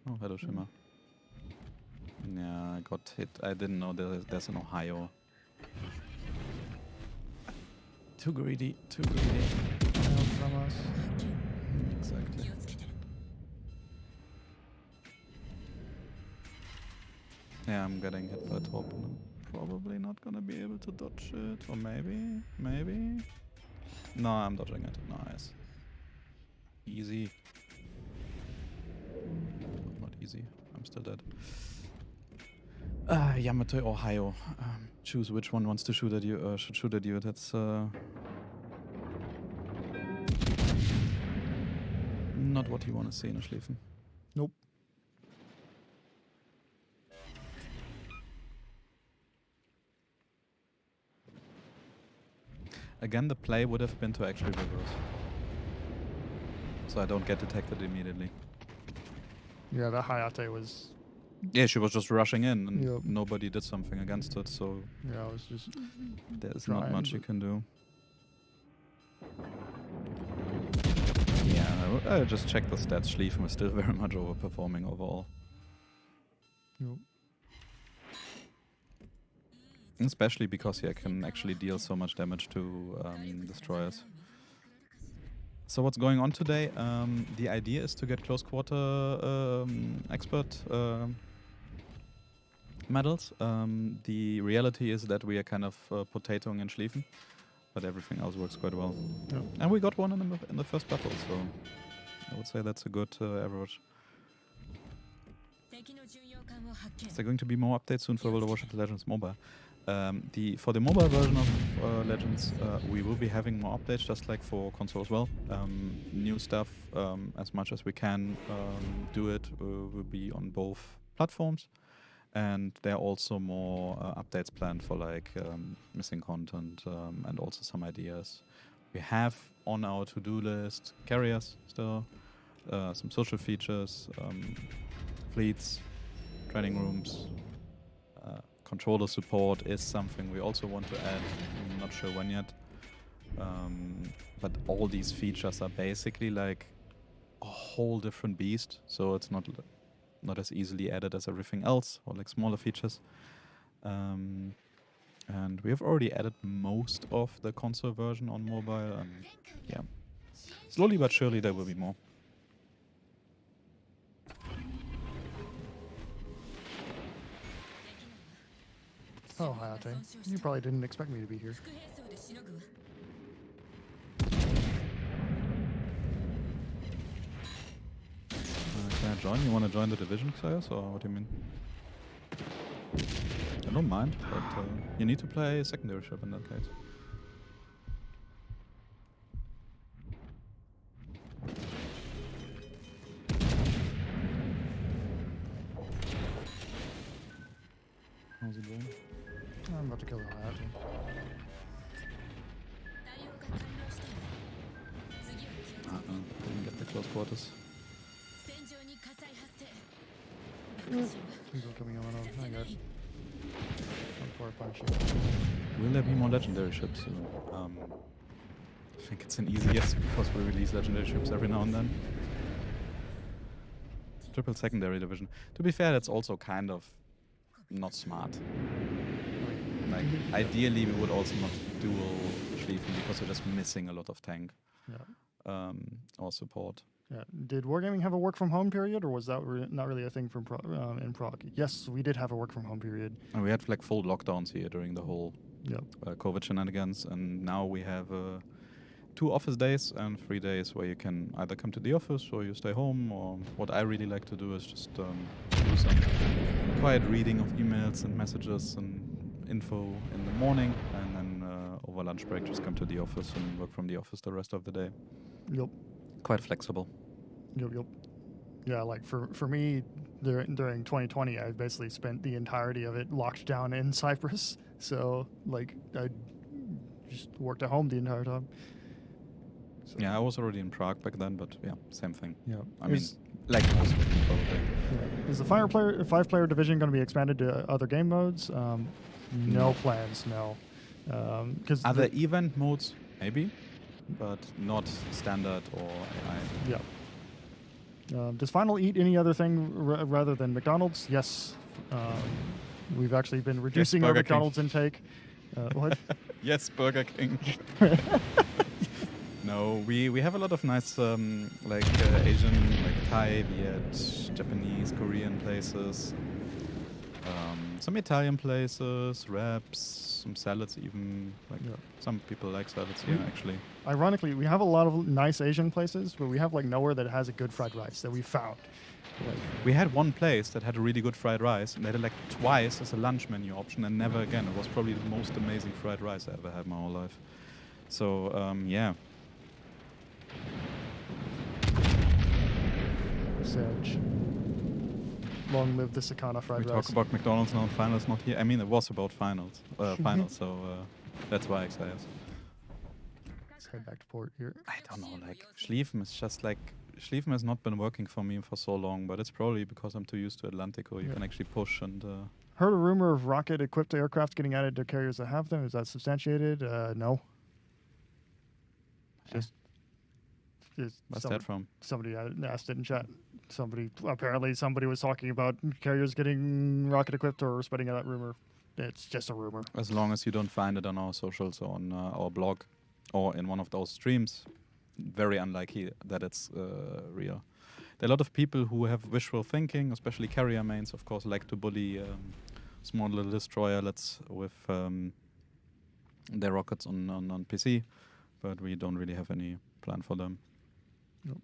Oh, hello, Shimmer. Yeah, I got hit. I didn't know there's an Ohio. Too greedy, too greedy. From us. Exactly. Yeah, I'm getting hit by top and I'm probably not gonna be able to dodge it. Or maybe? No, I'm dodging it. Nice. Easy. Not easy. I'm still dead. Yamato or Hayo. Choose which one wants to shoot at you. Should shoot at you. That's not what you want to see in a Schlieffen. Nope. Again, the play would have been to actually reverse. So I don't get detected immediately. Yeah, the Hayate was. Yeah, she was just rushing in and Yep. nobody did something against it, so Yeah, I was just. there's not trying, much you but- can do. Yeah, I just checked the stats. Schlieffen was still very much overperforming overall. Yep. Especially because he can actually deal so much damage to destroyers. So what's going on today? The idea is to get close quarter expert medals. The reality is that we are kind of potatoing in Schlieffen, but everything else works quite well. Yep. And we got one in the first battle, so I would say that's a good average. Is there going to be more updates soon for World of Warships Legends Mobile? For the mobile version of Legends, we will be having more updates, just like for console as well. New stuff, as much as we can do it, will be on both platforms. And there are also more updates planned for like missing content and also some ideas. We have on our to-do list carriers still, some social features, fleets, training rooms. Controller support is something we also want to add. I'm not sure when yet. But all these features are basically like a whole different beast. So it's not as easily added as everything else, or like smaller features. And we have already added most of the console version on mobile. And yeah, slowly but surely there will be more. Oh, Hayate. You probably didn't expect me to be here. Can I join? You want to join the division, Xayas, or what do you mean? I don't mind, but you need to play secondary ship in that case. How's it going? I'm about to kill the Hayate. Didn't get the close quarters. People coming on. I got 4 or 5 ships. Will there be more legendary ships? I think it's an easy yes because we release legendary ships every now and then. Triple secondary division. To be fair, that's also kind of not smart. Like, ideally, we would also not dual Schlieffen because we're just missing a lot of tank or support. Yeah. Did Wargaming have a work from home period, or was that not really a thing from in Prague? Yes, we did have a work from home period. And we had like full lockdowns here during the whole COVID shenanigans, and now we have 2 office days and 3 days where you can either come to the office or you stay home. Or what I really like to do is just do some quiet reading of emails and messages and info in the morning, and then over lunch break just come to the office and work from the office the rest of the day. Yep. Quite flexible. Yep. Yeah, like for me, during 2020, I basically spent the entirety of it locked down in Cyprus. So, like, I just worked at home the entire time. So, Yeah, I was already in Prague back then, but yeah, same thing. Yeah. I mean, like most of them, probably. Yeah. Is the 5-player division going to be expanded to other game modes? No plans, no. Because Other event modes, maybe, but not standard or AI. Yeah. Does Final eat any other thing rather than McDonald's? Yes. We've actually been reducing our Burger King. McDonald's intake. What? Yes, Burger King. No, we have a lot of nice Asian, like Thai, Viet, Japanese, Korean places. some Italian places, wraps, some salads even. Like Yeah. some people like salads here actually. Ironically, we have a lot of nice Asian places, but we have like nowhere that has a good fried rice that we found. Like, We had one place that had a really good fried rice, and they had it like twice as a lunch menu option, and never again. It was probably the most amazing fried rice I ever had in my whole life. So yeah, Sedge. Long live the Sakana fried we rice. talk about McDonald's now and finals not here. I mean, it was about finals, so that's why I say yes. Let's head back to port here. I don't know, like Schlieffen is just like Schlieffen has not been working for me for so long, but it's probably because I'm too used to Atlantico. You can actually push and. Heard a rumor of rocket-equipped aircraft getting added to carriers that have them. Is that substantiated? No. Just What's that from? Somebody asked it in chat. Apparently somebody was talking about carriers getting rocket-equipped or spreading that rumor. It's just a rumor. As long as you don't find it on our socials or on our blog or in one of those streams, very unlikely that it's real. There are a lot of people who have visual thinking, especially carrier mains, of course, like to bully small little destroyerlets with their rockets on PC, but we don't really have any plan for them. Nope.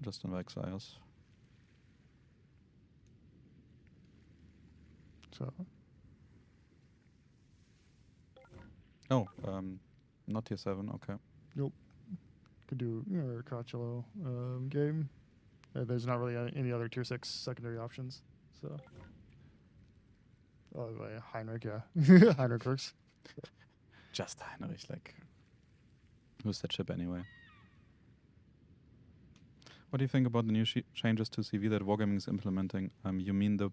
Just invite Xayos. Oh, not tier 7, okay. Nope. Could do Crotchelo game. There's not really any other tier 6 secondary options. So. Oh, Heinrich, yeah. Heinrich works. Just Heinrich, like. Who's that ship anyway? What do you think about the new changes to CV that Wargaming is implementing? You mean the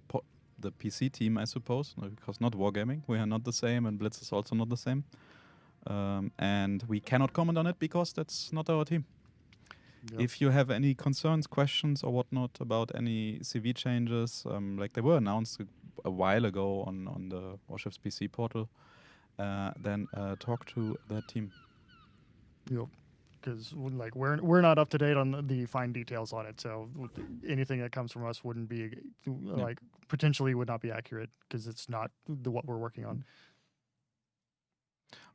PC team, I suppose? No, because not Wargaming. We are not the same, and Blitz is also not the same. And we cannot comment on it because that's not our team. Yep. If you have any concerns, questions, or whatnot about any CV changes, like they were announced a while ago on the Warships PC portal, then talk to that team. Yep. Because like we're not up to date on the fine details on it, so anything that comes from us wouldn't be like potentially would not be accurate because it's not what we're working on.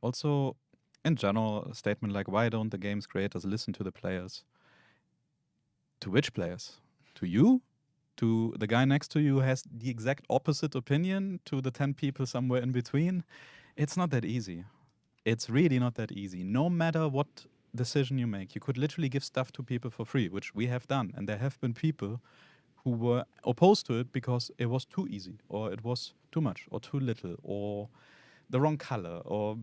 Also, in general, a statement like, why don't the game's creators listen to the players? To which players? To you? To the guy next to you who has the exact opposite opinion? To the 10 people somewhere in between? It's not that easy. It's really not that easy. No matter what decision you make, you could literally give stuff to people for free, which we have done. And there have been people who were opposed to it because it was too easy, or it was too much, or too little, or the wrong color, or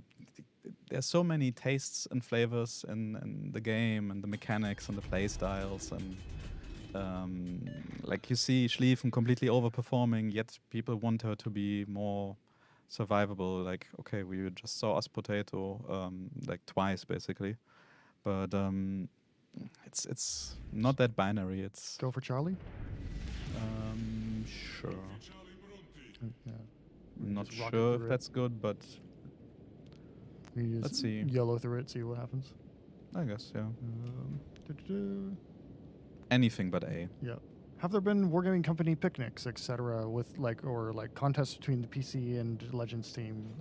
there's so many tastes and flavors in the game and the mechanics and the play styles, and like you see Schlieffen completely overperforming, yet people want her to be more survivable. Like, okay, we just saw us potato like twice basically, but it's not that binary. It's go for Charlie. Sure. Yeah. I'm not sure if that's good, but let's see. Yellow through it, see what happens. I guess, yeah. Anything but A. Yeah. Have there been Wargaming Company picnics, etc., with like contests between the PC and Legends team?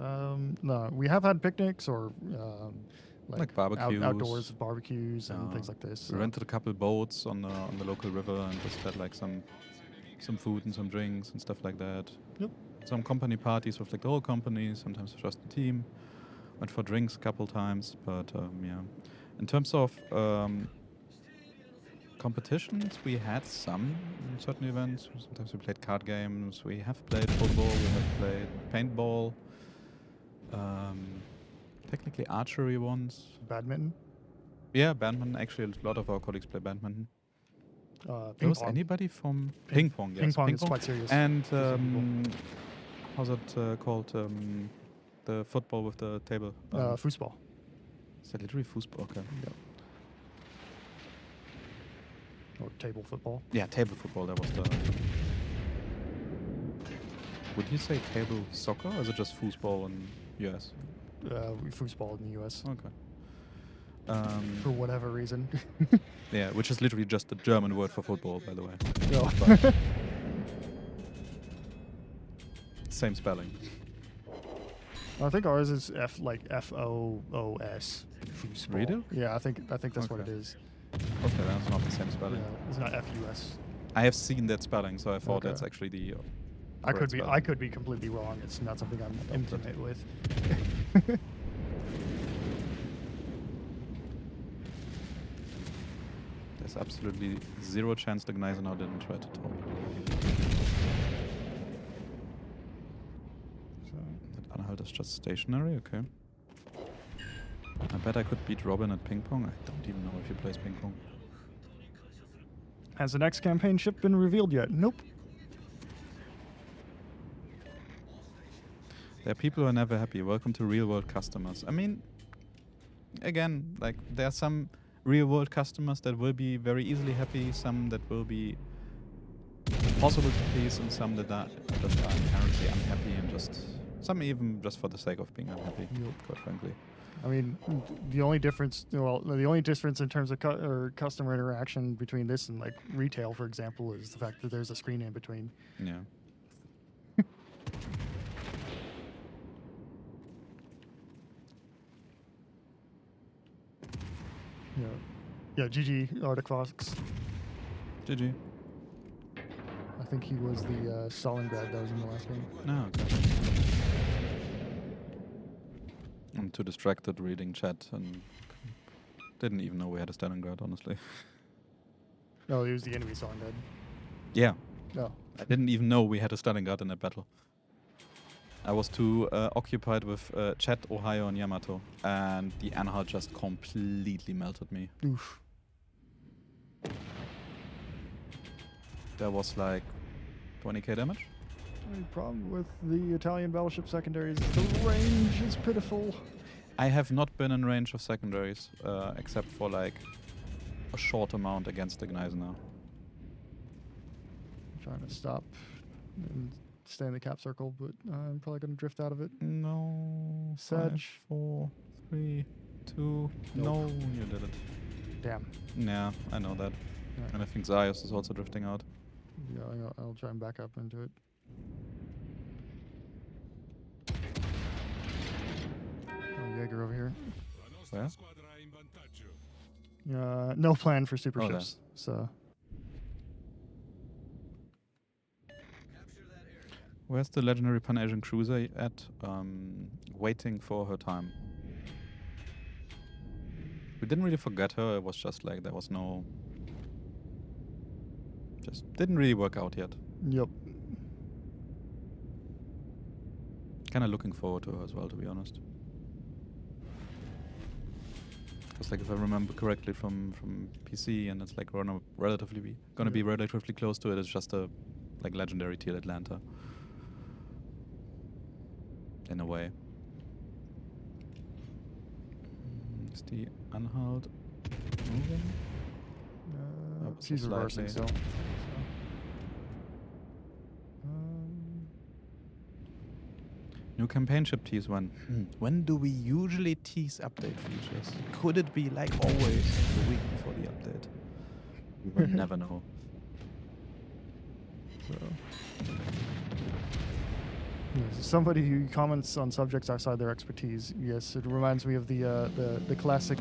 No, we have had picnics or like barbecues, outdoors barbecues and things like this. We rented a couple boats on the local river and just had like some food and some drinks and stuff like that. Yep. Some company parties with like the whole company, sometimes just the team. Went for drinks a couple times, but yeah. In terms of competitions, we had some in certain events. Sometimes we played card games. We have played football. We have played paintball. Technically archery once. Badminton? Yeah, badminton. Actually, a lot of our colleagues play badminton. Was anybody from ping pong? Yes, ping pong is quite serious. And how's it called? The football with the table. Foosball. Is that literally foosball? Okay. Yep. Or table football. Yeah, table football. That was the. Would you say table soccer, or is it just foosball in US? Foosball in the US. Okay. For whatever reason. Yeah, which is literally just the German word for football, by the way. No. But same spelling. I think ours is FOOS. Foosball. Really? Yeah, I think that's what it Okay. is. Okay, that's not the same spelling. Yeah, it's not FUS. I have seen that spelling, so I thought Okay. that's actually the. I correct could spelling. be completely wrong. It's not something I'm intimate with. There's absolutely zero chance the Gneisenau didn't try to talk. That Anhalt is just stationary, okay. I bet I could beat Robin at ping pong. I don't even know if he plays ping pong. Has the next campaign ship been revealed yet? Nope. There are people who are never happy. Welcome to real world customers. I mean, again, like there are some real world customers that will be very easily happy, some that will be impossible to please, and some that are just are inherently unhappy and just some even just for the sake of being unhappy. Yep. Quite frankly. I mean, the only difference in terms of customer interaction between this and like retail, for example, is the fact that there's a screen in between. Yeah. Yeah, GG Arctic Fox. GG. I think he was the Stalingrad that was in the last game. No, okay. I'm too distracted reading chat and didn't even know we had a Stalingrad, honestly. No, he was the enemy Stalingrad. Yeah. No. I didn't even know we had a Stalingrad in that battle. I was too occupied with Chet, Ohio, and Yamato, and the Anhalt just completely melted me. Oof. There was like 20k damage. The problem with the Italian battleship secondaries is the range is pitiful. I have not been in range of secondaries, except for like a short amount against the Gneisenau. I'm trying to stop and stay in the cap circle, but I'm probably going to drift out of it. No. Sedge. 5, 4, 3, 2. Nope. No, you did it. Damn. Yeah, I know that. Yeah. And I think Zaius is also drifting out. Yeah, I'll try and back up into it. Oh, Jaeger over here. Where? No plan for super Oh, there. ships, so... Where's the legendary Pan-Asian cruiser at? Waiting for her time. We didn't really forget her, it was just like there was no... Just didn't really work out yet. Yep. Kinda looking forward to her as well, to be honest. Because like if I remember correctly from PC, and it's like gonna be relatively close to it, it's just a like legendary Teal Atlanta. In a way. Is the Anhalt moving? She's reversing slightly. still. New campaign ship tease when? When do we usually tease update features? Could it be like always the week before the update? We will never know. So. Yes, somebody who comments on subjects outside their expertise. Yes, it reminds me of the classic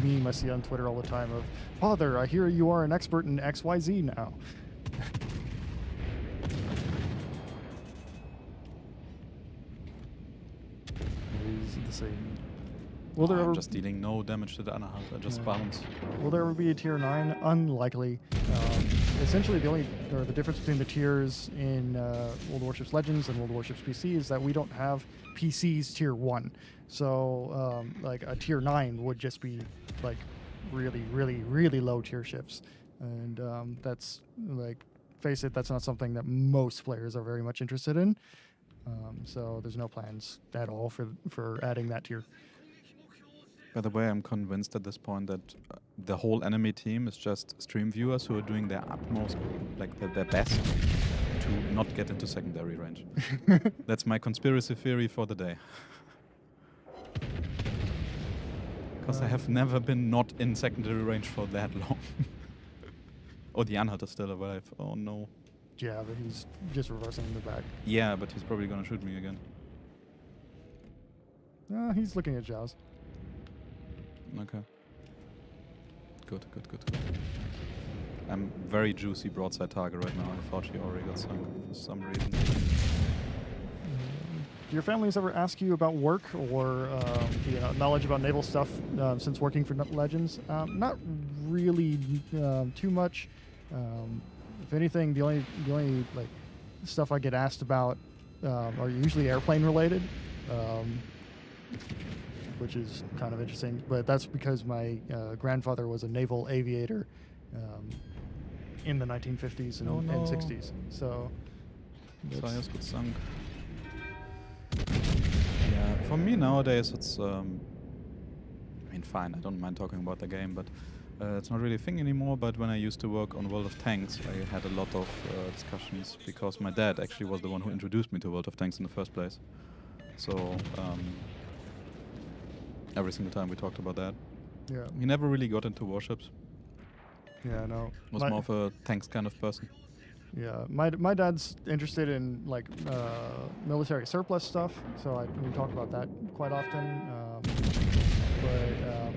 meme I see on Twitter all the time of, "Father, I hear you are an expert in XYZ now." It is the same. Will there I'm ever just dealing no damage to the Anhalt. I just bounce. Will there ever be a tier 9? Unlikely. Essentially, the difference between the tiers in World Warships Legends and World Warships PC is that we don't have PCs tier 1. So, like a tier 9 would just be like really, really, really low tier ships, and that's like, face it, that's not something that most players are very much interested in. So there's no plans at all for adding that tier. By the way, I'm convinced at this point that the whole enemy team is just stream viewers who are doing their utmost, like their best, to not get into secondary range. That's my conspiracy theory for the day. because I have never been not in secondary range for that long. Oh, the Anhalt is still alive. Oh no. Yeah, but he's just reversing in the back. Yeah, but he's probably gonna shoot me again. He's looking at Jaws. Okay. Good, good, good, good. I'm very juicy broadside target right now. I thought she already got sunk for some reason. Do your families ever ask you about work or knowledge about naval stuff since working for Legends? Not really too much. If anything, the only like stuff I get asked about are usually airplane related, which is kind of interesting. But that's because my grandfather was a naval aviator in the 1950s and 60s. So Sayas got sunk. Yeah, for me nowadays it's I mean fine, I don't mind talking about the game, but it's not really a thing anymore. But when I used to work on World of Tanks, I had a lot of discussions because my dad actually was the one who introduced me to World of Tanks in the first place. So every single time we talked about that. yeah, He never really got into warships. yeah, no. Was more of a tanks kind of person. Yeah, my dad's interested in like military surplus stuff, so we talk about that quite often.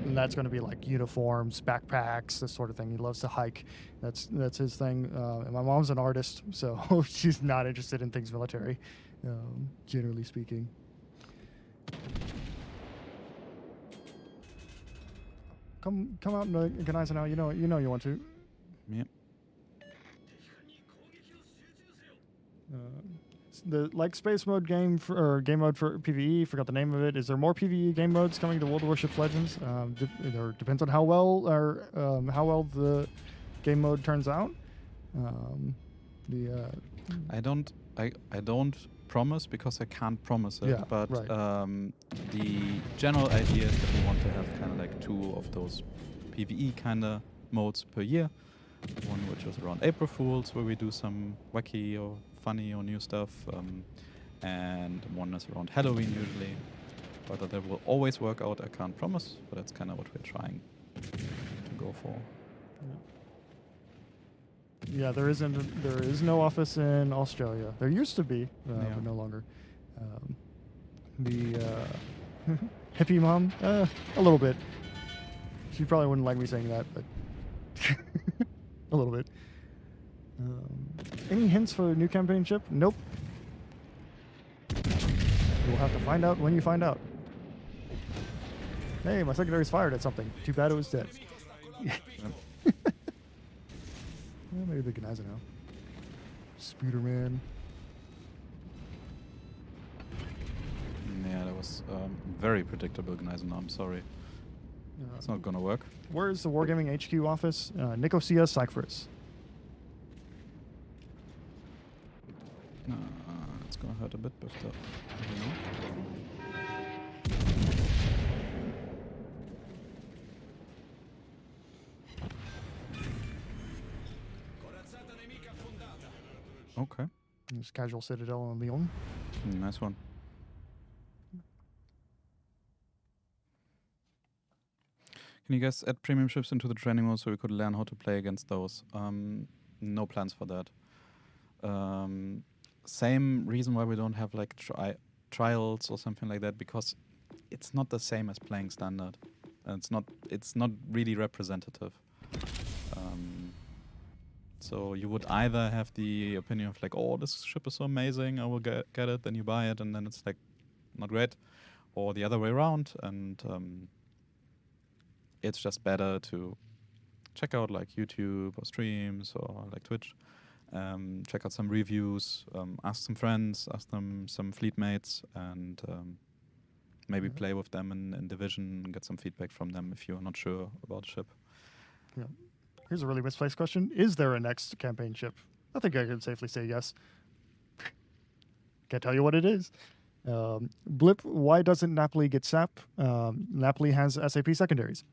And that's going to be like uniforms, backpacks, this sort of thing. He loves to hike. That's his thing. And my mom's an artist, so she's not interested in things military, generally speaking. Come out and organize now. You know you want to. Yeah. The like space mode game or game mode for PvE, forgot the name of it. Is there more PvE game modes coming to World of Warships Legends? Or depends on how well the game mode turns out. I don't promise because I can't promise it. Yeah, but right. The general idea is that we want to have kind of like 2 of those PvE kind of modes per year. One which is around April Fools, where we do some wacky or funny or new stuff, and one is around Halloween usually. Whether that will always work out, I can't promise, but that's kind of what we're trying to go for. Yeah, there is no office in Australia. There used to be, Yeah. but no longer. The hippie mom, a little bit. She probably wouldn't like me saying that, but a little bit. Any hints for a new campaign ship? Nope. You'll have to find out when you find out. Hey, my secondary's fired at something. Too bad it was dead. Well, maybe they can know. Spooderman. Yeah, that was very predictable, Gneisenau. I'm sorry. It's not gonna work. Where is the Wargaming HQ office? Nicosia, Cyprus. It's gonna hurt a bit, but okay. There's Casual Citadel in Lyon. Nice one. Can you guys add premium ships into the training mode so we could learn how to play against those? No plans for that. Same reason why we don't have like trials or something like that, because it's not the same as playing standard. And it's not really representative. So you would either have the opinion of like, oh, this ship is so amazing, I will get it, then you buy it, and then it's like not great, or the other way around. And it's just better to check out like YouTube or streams or like Twitch, check out some reviews, ask some friends, ask them some fleet mates, and maybe play with them in Division and get some feedback from them if you're not sure about a ship. Yeah. Here's a really misplaced question. Is there a next campaign ship? I think I can safely say yes. Can't tell you what it is. Blip, why doesn't Napoli get SAP? Napoli has SAP secondaries.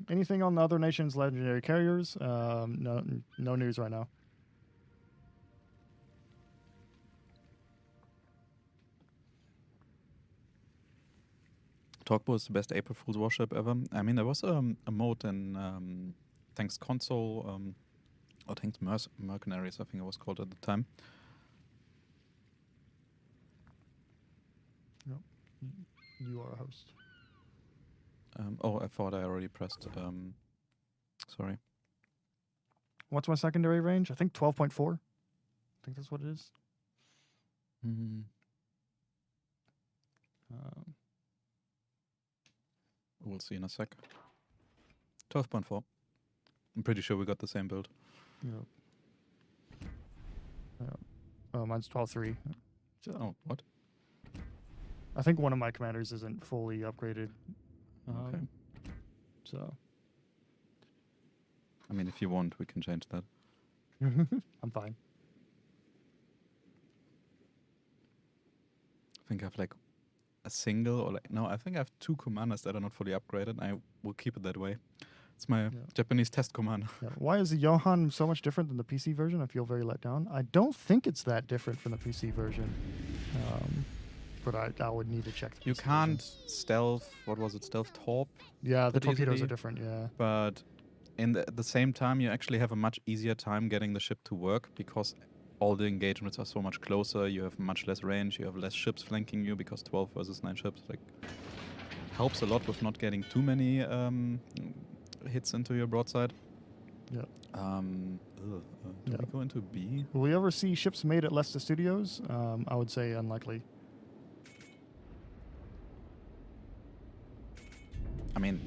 Anything on the other nations' legendary carriers? No news right now. Talkbo is the best April Fool's warship ever. I mean, there was a mode in Thanks Console, or Thanks Mercenaries, I think it was called at the time. No, you are a host. Oh, I thought I already pressed. Sorry. What's my secondary range? I think 12.4. I think that's what it is. We'll see in a sec. 12.4. I'm pretty sure we got the same build. Yeah. Oh, mine's 12.3. So Oh, what? I think one of my commanders isn't fully upgraded. Okay. So I mean, if you want, we can change that. I'm fine. I think I have like a single or like, no, I think I have 2 commanders that are not fully upgraded. I will keep it that way. It's my Japanese test commander. Yeah. Why is the Johan so much different than the PC version? I feel very let down. I don't think it's that different from the PC version. But I would need to check. You can't stealth, what was it, stealth torp? Yeah, the that torpedoes easily, are different, yeah. But at the same time, you actually have a much easier time getting the ship to work because all the engagements are so much closer. You have much less range. You have less ships flanking you because 12 versus 9 ships like helps a lot with not getting too many hits into your broadside. Yeah. Do we go into B? Will we ever see ships made at Leicester Studios? I would say unlikely. I mean,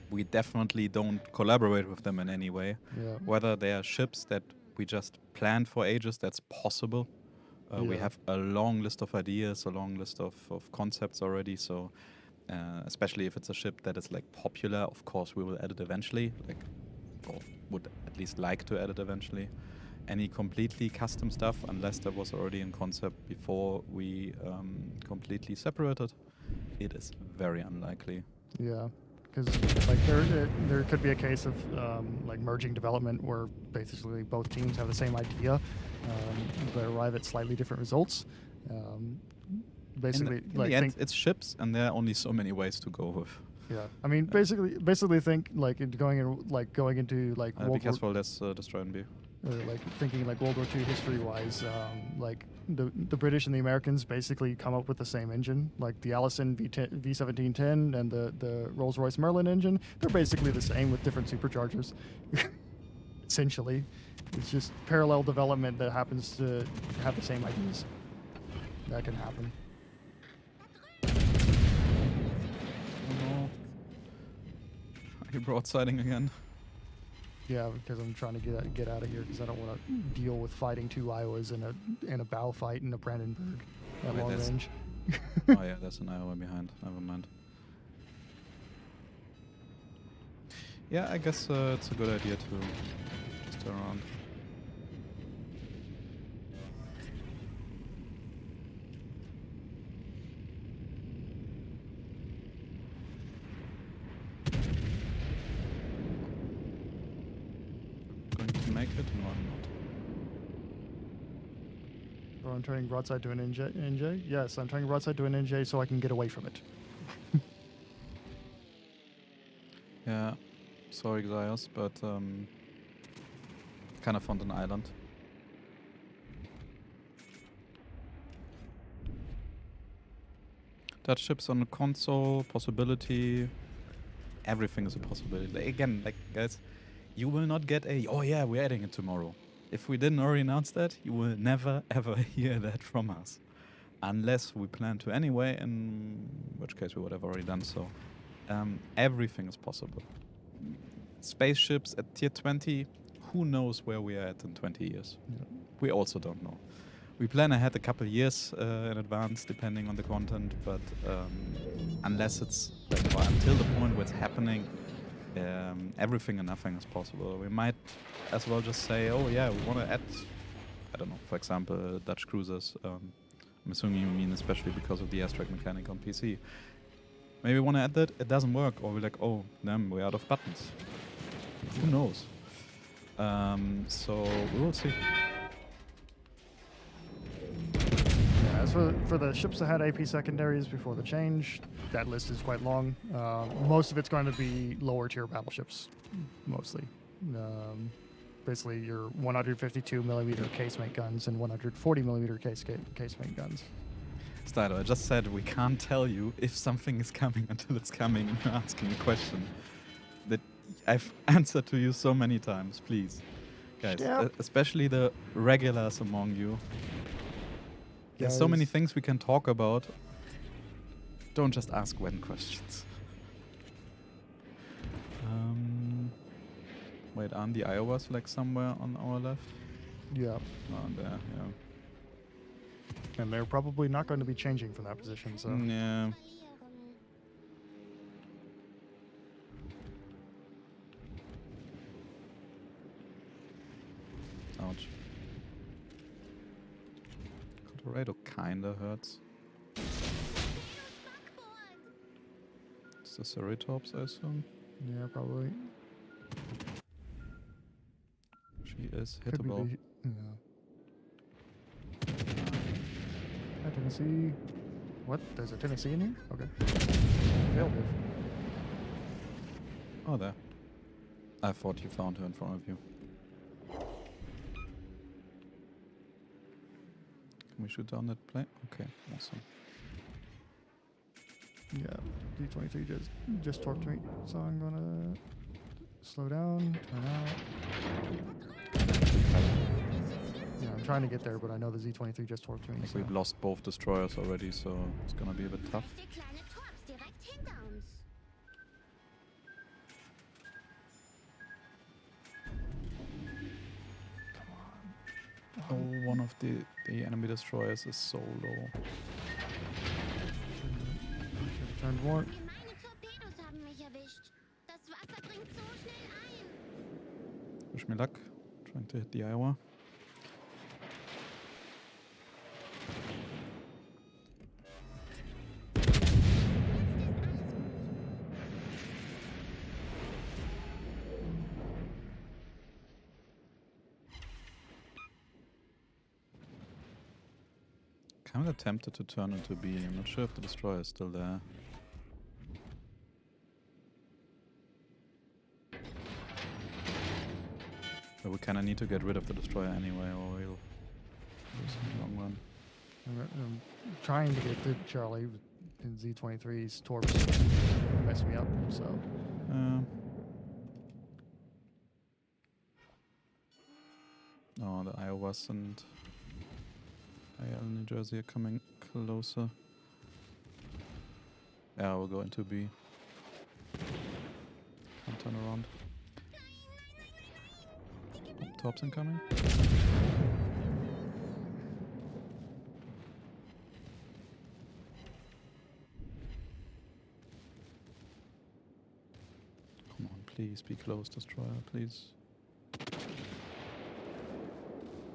we definitely don't collaborate with them in any way. Yeah. Whether they are ships that we just planned for ages, that's possible. We have a long list of ideas, a long list of concepts already. So, especially if it's a ship that is like popular, of course we will add it eventually. Like, or would at least like to add it eventually. Any completely custom stuff, unless there was already in concept before we completely separated, it is very unlikely. Yeah, because like there could be a case of like merging development where basically both teams have the same idea, but arrive at slightly different results. Basically, in the end, it's ships, and there are only so many ways to go with. Yeah, I mean, basically think like going into like be careful, let's destroy and be. Like thinking like World War II history-wise, like the British and the Americans basically come up with the same engine, like the Allison V1710 and the Rolls-Royce Merlin engine. They're basically the same with different superchargers. Essentially, it's just parallel development that happens to have the same ideas. That can happen. Oh no! Are you broadsiding again? Yeah, because I'm trying to get out of here because I don't want to deal with fighting 2 Iowas in a bow fight in a Brandenburg at long range. Oh yeah, there's an Iowa behind. Never mind. Yeah, I guess it's a good idea to just turn around. Going to make it? No, I'm not. So I'm turning broadside to an NJ? Yes, I'm turning broadside to an NJ so I can get away from it. Yeah, sorry Xaios, but kind of found an island. Dutch ships on the console, possibility. Everything is a possibility. Like, again, like guys, you will not get a, oh yeah, we're adding it tomorrow. If we didn't already announce that, you will never ever hear that from us. Unless we plan to anyway, in which case we would have already done so. Everything is possible. Spaceships at tier 20, who knows where we are at in 20 years? Yeah. We also don't know. We plan ahead a couple years in advance, depending on the content, but unless it's like, until the point where it's happening, everything and nothing is possible. We might as well just say, oh yeah, we want to add, I don't know, for example, Dutch cruisers. I'm assuming you mean especially because of the airstrike mechanic on PC. Maybe we want to add that, it doesn't work, or we're like, oh, damn, we're out of buttons. Who knows? So we will see. Yeah, as for the ships that had AP secondaries before the change, that list is quite long. Most of it's going to be lower tier battleships, mostly. Basically, your 152 millimeter casemate guns and 140 millimeter casemate guns. Stylo, I just said we can't tell you if something is coming until it's coming, and you're asking a question that I've answered to you so many times. Please, guys, Yep. especially the regulars among you. There's so many Guys. things we can talk about. Don't just ask when questions. Wait, aren't the Iowas like somewhere on our left? Yeah. Oh, there, yeah. And they're probably not going to be changing from that position, so. Yeah. Ouch. Colorado kinda hurts. It's the Ceratops, I assume. Yeah, probably. She is Could be hittable. yeah. Hi, Tennessee. What? There's a Tennessee in here? Okay. Failed it. Oh, there. I thought you found her in front of you. Can we shoot down that plane? Okay, awesome. Yeah, D23 just torqued me, so I'm gonna slow down, turn out. Yeah, I'm trying to get there, but I know the Z23 just torqued me. I think So. we've lost both destroyers already, so it's gonna be a bit tough. Oh, one of the enemy destroyers is so low. Should have turned more. Wish me luck. Trying to hit the Iowa. Kinda tempted to turn into B. I'm not sure if the destroyer is still there. But we kinda need to get rid of the destroyer anyway, or we'll lose in the long run. I'm trying to get to Charlie, and Z23's torps mess me up, so. Oh, the Iowas and IL New Jersey are coming closer. Yeah, we'll go into B. Can't turn around. Oh, Torps incoming. Come on, please be close, destroyer, please.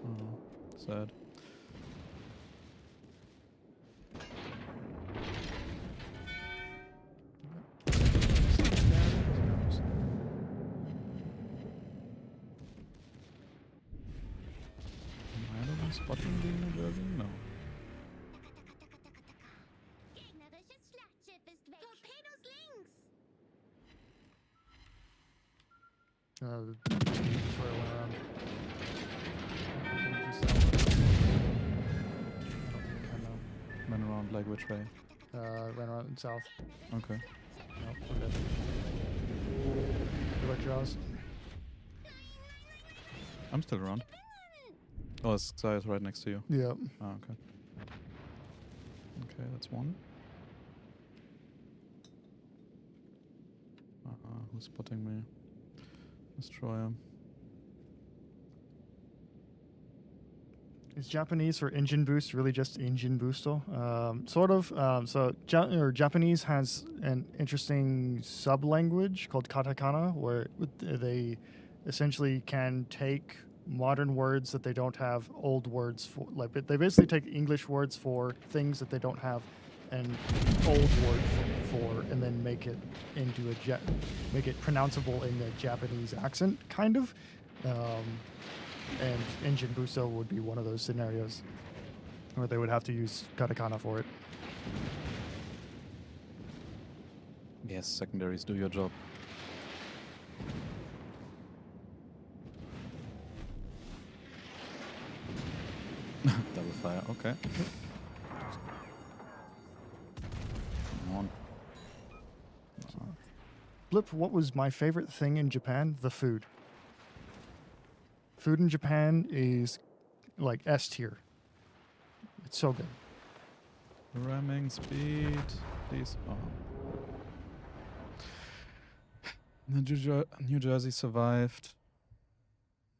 Oh, sad. Am I the one spotting the New Jersey? No. The destroyer went around. Ran around like which way? Ran around south. Okay. Nope, okay. Good luck, Jaws. I'm still around. Oh, Sky is right next to you. Yeah. Ah, okay. Okay, that's one. Who's spotting me? Destroyer. Is Japanese for engine boost really just engine boosto? Sort of. So Japanese has an interesting sub-language called katakana, where they essentially can take modern words that they don't have old words for. Like they basically take English words for things that they don't have an old word for, and then make it into make it pronounceable in a Japanese accent, kind of. And Engine Buso would be one of those scenarios where they would have to use katakana for it. Yes, secondaries, do your job. Double fire, okay. Come on. Blip, what was my favorite thing in Japan? The food. Food in Japan is like S tier. It's so good. Ramming speed, please. Oh. New Jersey survived.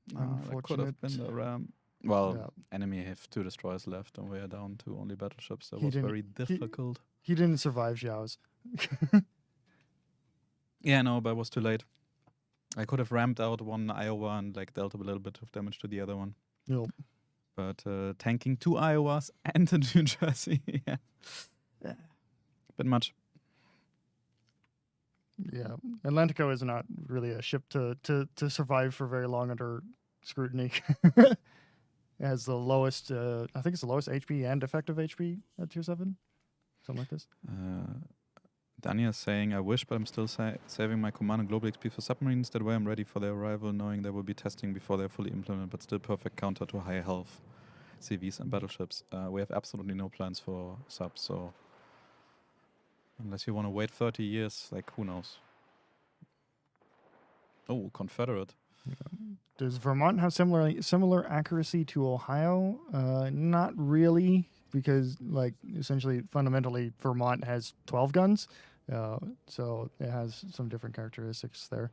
That could have been the ram. Well, Yeah. enemy have 2 destroyers left, and we are down to only battleships. That He was didn't- very difficult. He didn't survive Xiao's. Yeah, no, but it was too late. I could have ramped out one Iowa and like dealt a little bit of damage to the other one. Yep. But tanking 2 Iowas and a New Jersey, yeah. Bit much. Yeah, Atlantico is not really a ship to survive for very long under scrutiny. It has the lowest, I think it's the lowest HP and effective HP at tier 7, something like this. Dania is saying, I wish, but I'm still saving my command and global XP for submarines. That way I'm ready for their arrival, knowing they will be testing before they're fully implemented, but still perfect counter to high health CVs and battleships. We have absolutely no plans for subs, so unless you want to wait 30 years, like, who knows? Oh, Confederate. Does Vermont have similar accuracy to Ohio? Not really, because like essentially fundamentally Vermont has 12 guns, so it has some different characteristics there.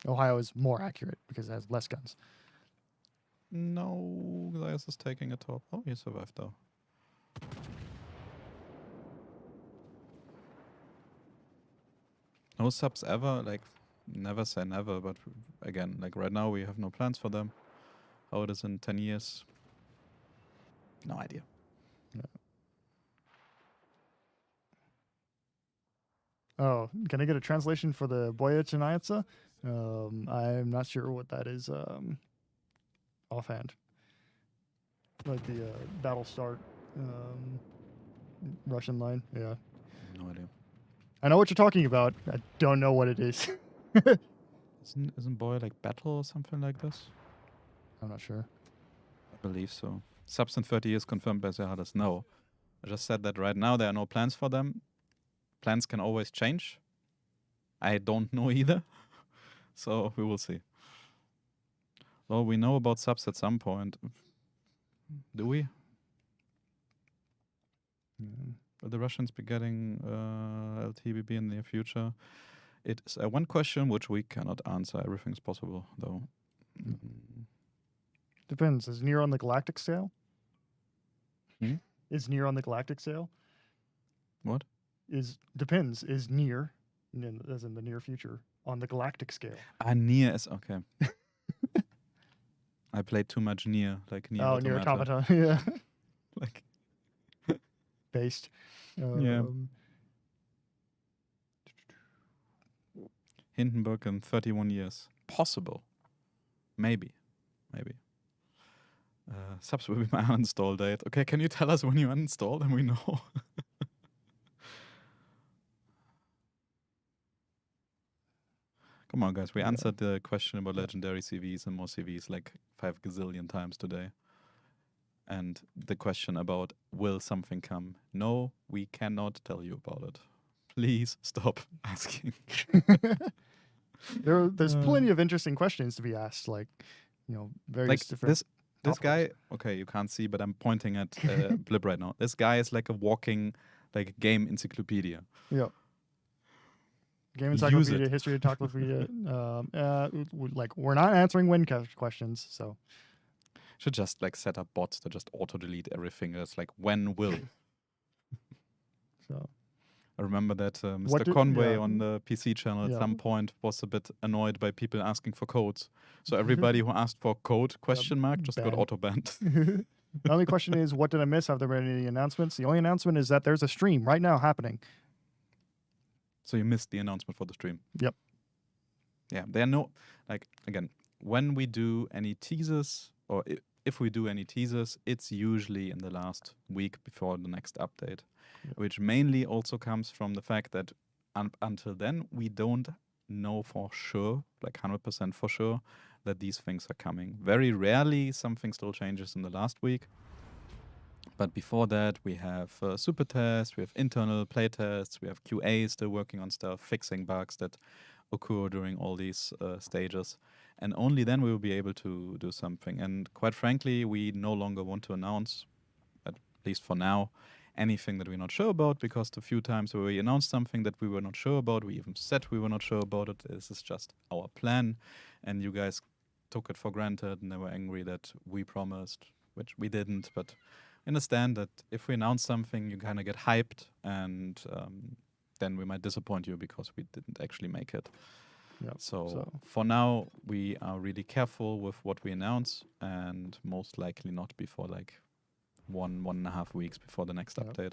Ohio is more accurate because it has less guns. No, Gaius is taking a top. Oh, he survived though. No subs ever, like, never say never, but again, like right now we have no plans for them. How it is in 10 years, no idea. Yeah. Oh, can I get a translation for the Boya Chinaitsa? I'm not sure what that is offhand. Like the battle start Russian line, yeah. No idea. I know what you're talking about. I don't know what it is. Isn't boy like battle or something like this? I'm not sure. I believe so. Subs in 30 years confirmed by Zerhades. No. I just said that right now there are no plans for them. Plans can always change. I don't know either. So we will see. Well, we know about subs at some point. Do we? Will the Russians be getting LTBB in the near future? It is one question which we cannot answer. Everything's possible, though. Depends. Is Nier on the galactic scale? Hmm? Is Nier on the galactic scale? What? Depends. Is Nier, as in the near future, on the galactic scale? Nier is okay. I played too much Nier, like Nier. Oh, Nier Automata. Yeah. Like based. Yeah. Hindenburg in 31 years. Possible. Maybe. Subs will be my uninstall date. Okay, can you tell us when you uninstall and we know? Come on, guys. We answered the question about legendary CVs and more CVs like 5 gazillion times today. And the question about will something come? No, we cannot tell you about it. Please stop asking. There's plenty of interesting questions to be asked, like, various like different. This guy, okay, you can't see, but I'm pointing at Blip right now. This guy is like a walking, like, game encyclopedia. Yeah. Game encyclopedia, history encyclopedia. Like, we're not answering win questions, so. Should just like set up bots to just auto delete everything. That's like when will. So. I remember that Mr. Conway on the PC channel at some point was a bit annoyed by people asking for codes. So everybody who asked for code question mark just got auto banned. The only question is, what did I miss? Have there been any announcements? The only announcement is that there's a stream right now happening. So you missed the announcement for the stream. Yep. Yeah, there are no, like, again, when we do any teasers, or if we do any teasers, it's usually in the last week before the next update, which mainly also comes from the fact that until then, we don't know for sure, like 100% for sure, that these things are coming. Very rarely something still changes in the last week. But before that, we have super tests, we have internal play tests, we have QA still working on stuff, fixing bugs that occur during all these stages. And only then we will be able to do something. And quite frankly, we no longer want to announce, at least for now, anything that we're not sure about, because the few times where we announced something that we were not sure about, we even said we were not sure about it. This is just our plan. And you guys took it for granted and they were angry that we promised, which we didn't. But understand that if we announce something, you kind of get hyped, and then we might disappoint you because we didn't actually make it. Yep. So for now, we are really careful with what we announce, and most likely not before like 1.5 weeks before the next update.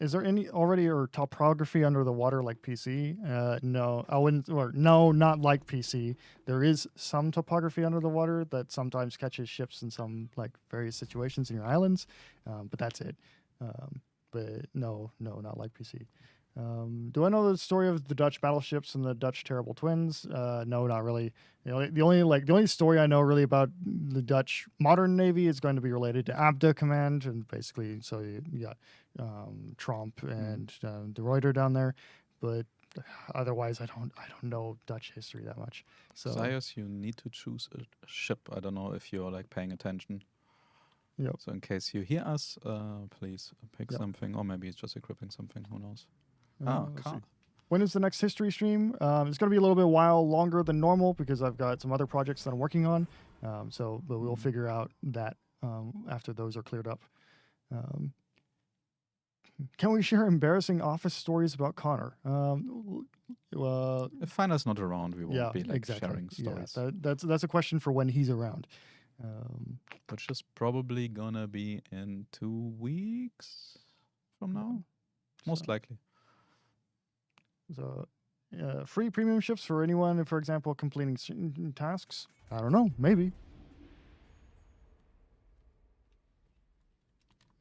Is there any already or topography under the water like PC? No, I wouldn't. Or no, not like PC. There is some topography under the water that sometimes catches ships in some like various situations in your islands, but that's it. But no, not like PC. Do I know the story of the Dutch battleships and the Dutch terrible twins? No, not really. The only story I know really about the Dutch modern navy is going to be related to ABDA command, and basically, so you got Tromp and de Ruyter down there, but otherwise, I don't know Dutch history that much. So Zaius, you need to choose a ship. I don't know if you're like paying attention. Yep. So in case you hear us, please pick something, or maybe it's just equipping something. Who knows? Car. When is the next history stream? It's going to be a little bit while longer than normal because I've got some other projects that I'm working on. But we'll figure out that after those are cleared up. Can we share embarrassing office stories about Connor? If Finder's not around, we won't be like sharing stories. Yeah, that's a question for when he's around. Which is probably gonna be in 2 weeks from now, most likely. So, free premium ships for anyone, for example, completing certain tasks? I don't know, maybe.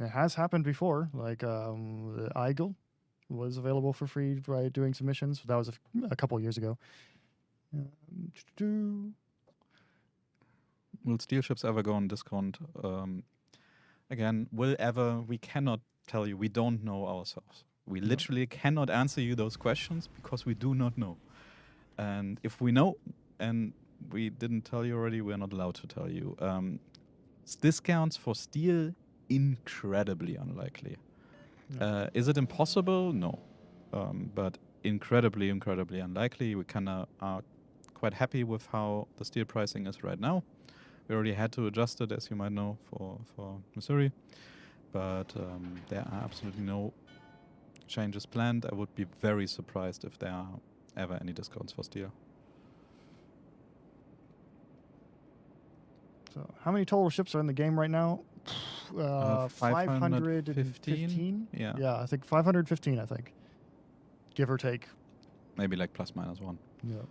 It has happened before, like the Eagle was available for free by doing submissions. That was a couple years ago. Will steel ships ever go on discount? Again, we cannot tell you. We don't know ourselves. We literally cannot answer you those questions because we do not know. And if we know, and we didn't tell you already, we're not allowed to tell you. Discounts for steel, incredibly unlikely. Is it impossible? No. But incredibly unlikely. We kind of are quite happy with how the steel pricing is right now. We already had to adjust it, as you might know, for Missouri. But there are absolutely no changes planned. I would be very surprised if there are ever any discounts for steel. So how many total ships are in the game right now? 515? Yeah, I think 515, I think. Give or take. Maybe like plus minus one. Yeah.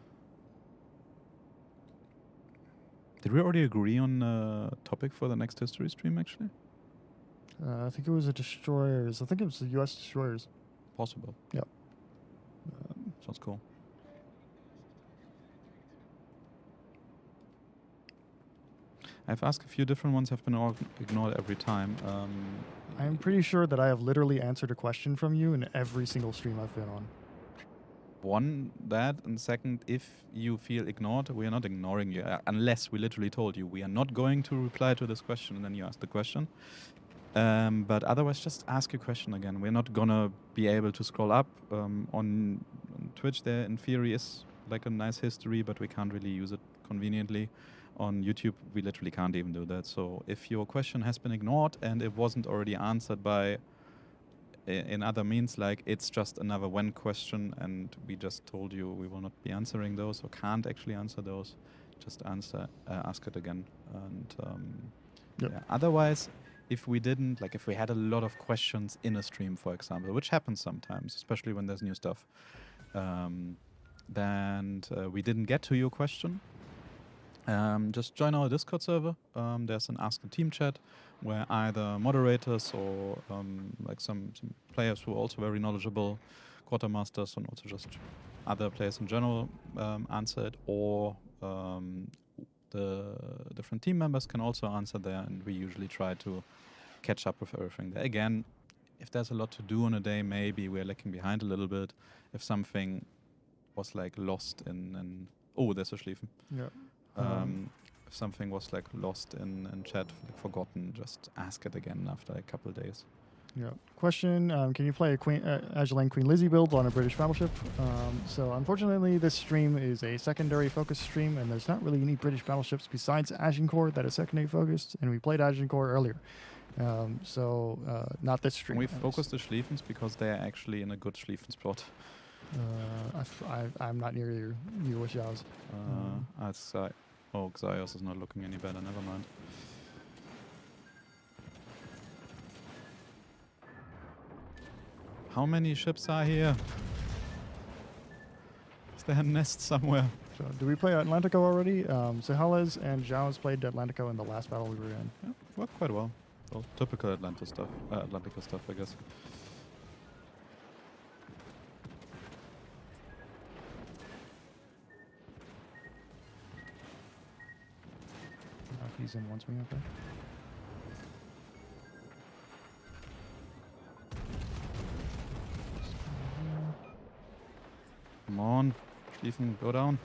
Did we already agree on a topic for the next history stream, actually? I think it was the destroyers. I think it was the U.S. destroyers. Possible. Yep. Sounds cool. I've asked a few different ones, have been all ignored every time. I'm pretty sure that I have literally answered a question from you in every single stream I've been on. One, that, and second, if you feel ignored, we are not ignoring you, unless we literally told you we are not going to reply to this question, and then you ask the question. But otherwise, just ask your question again. We're not gonna be able to scroll up on Twitch. There, in theory, is like a nice history, but we can't really use it conveniently. On YouTube, we literally can't even do that. So if your question has been ignored and it wasn't already answered by in other means, like it's just another when question, and we just told you we will not be answering those or can't actually answer those, just ask it again. And Yep. Yeah. Otherwise, if we didn't, like if we had a lot of questions in a stream, for example, which happens sometimes, especially when there's new stuff, then we didn't get to your question, just join our Discord server. There's an Ask the Team chat where either moderators or like some players who are also very knowledgeable, quartermasters and also just other players in general answer it, or the different team members can also answer there, and we usually try to catch up with everything there. Again, if there's a lot to do on a day, maybe we're lagging behind a little bit. If something was like lost in oh, there's a Schlieffen. Yeah. If something was like lost in chat, like forgotten, just ask it again after a couple of days. Yeah. Question: can you play a Agilane Queen Lizzie build on a British battleship? So unfortunately, this stream is a secondary focus stream, and there's not really any British battleships besides Agincourt that is secondary focused, and we played Agincourt earlier. So not this stream. Can we focus the Schlieffens because they are actually in a good Schlieffen spot? I'm not near you with Yaz. Oh, Xaios is not looking any better. Never mind. How many ships are here? Is there a nest somewhere? So, do we play Atlantico already? Sahales and Zhao's played Atlantico in the last battle we were in. Yeah, worked quite well. Well, typical Atlantico stuff, I guess. He's in one swing up there. Come on, Schlieffen, go down.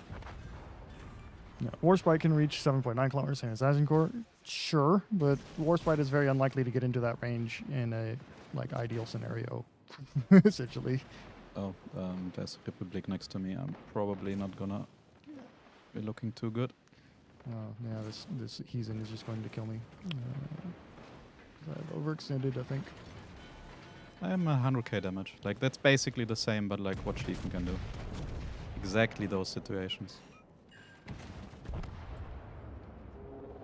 Yeah, Warspite can reach 7.9 kilometers in its Agincourt. Sure, but Warspite is very unlikely to get into that range in a like ideal scenario, essentially. Oh, there's Republic next to me. I'm probably not gonna be looking too good. Yeah, this Heathen is just going to kill me. I've overextended, I think. I am 100k damage. Like, that's basically the same, but like what Schlieffen can do. Exactly those situations.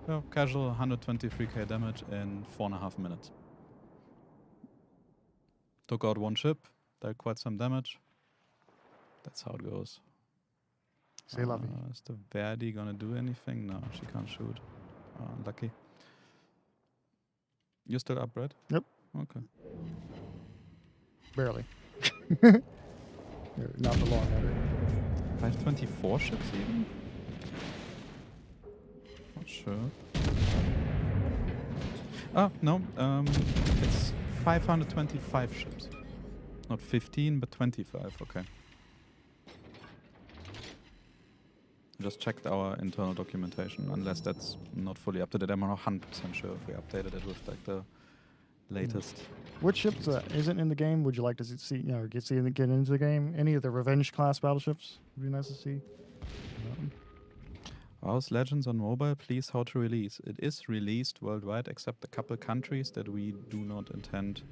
Oh, casual 123k damage in 4.5 minutes. Took out one ship, dealt quite some damage. That's how it goes. C'est la vie. Is the Verdi gonna do anything? No, she can't shoot. Unlucky. You still up, Brad? Yep. Okay. Barely. Not for long, either. 524 ships even? Not sure. Oh, no. It's 525 ships. Not 15, but 25. Okay. Just checked our internal documentation, unless that's not fully updated. I'm not 100% sure if we updated it with like the latest. Which ships isn't in the game would you like to see, get into the game? Any of the Revenge class battleships would be nice to see. How's Legends on mobile? Please, how to release? It is released worldwide, except a couple countries that we do not intend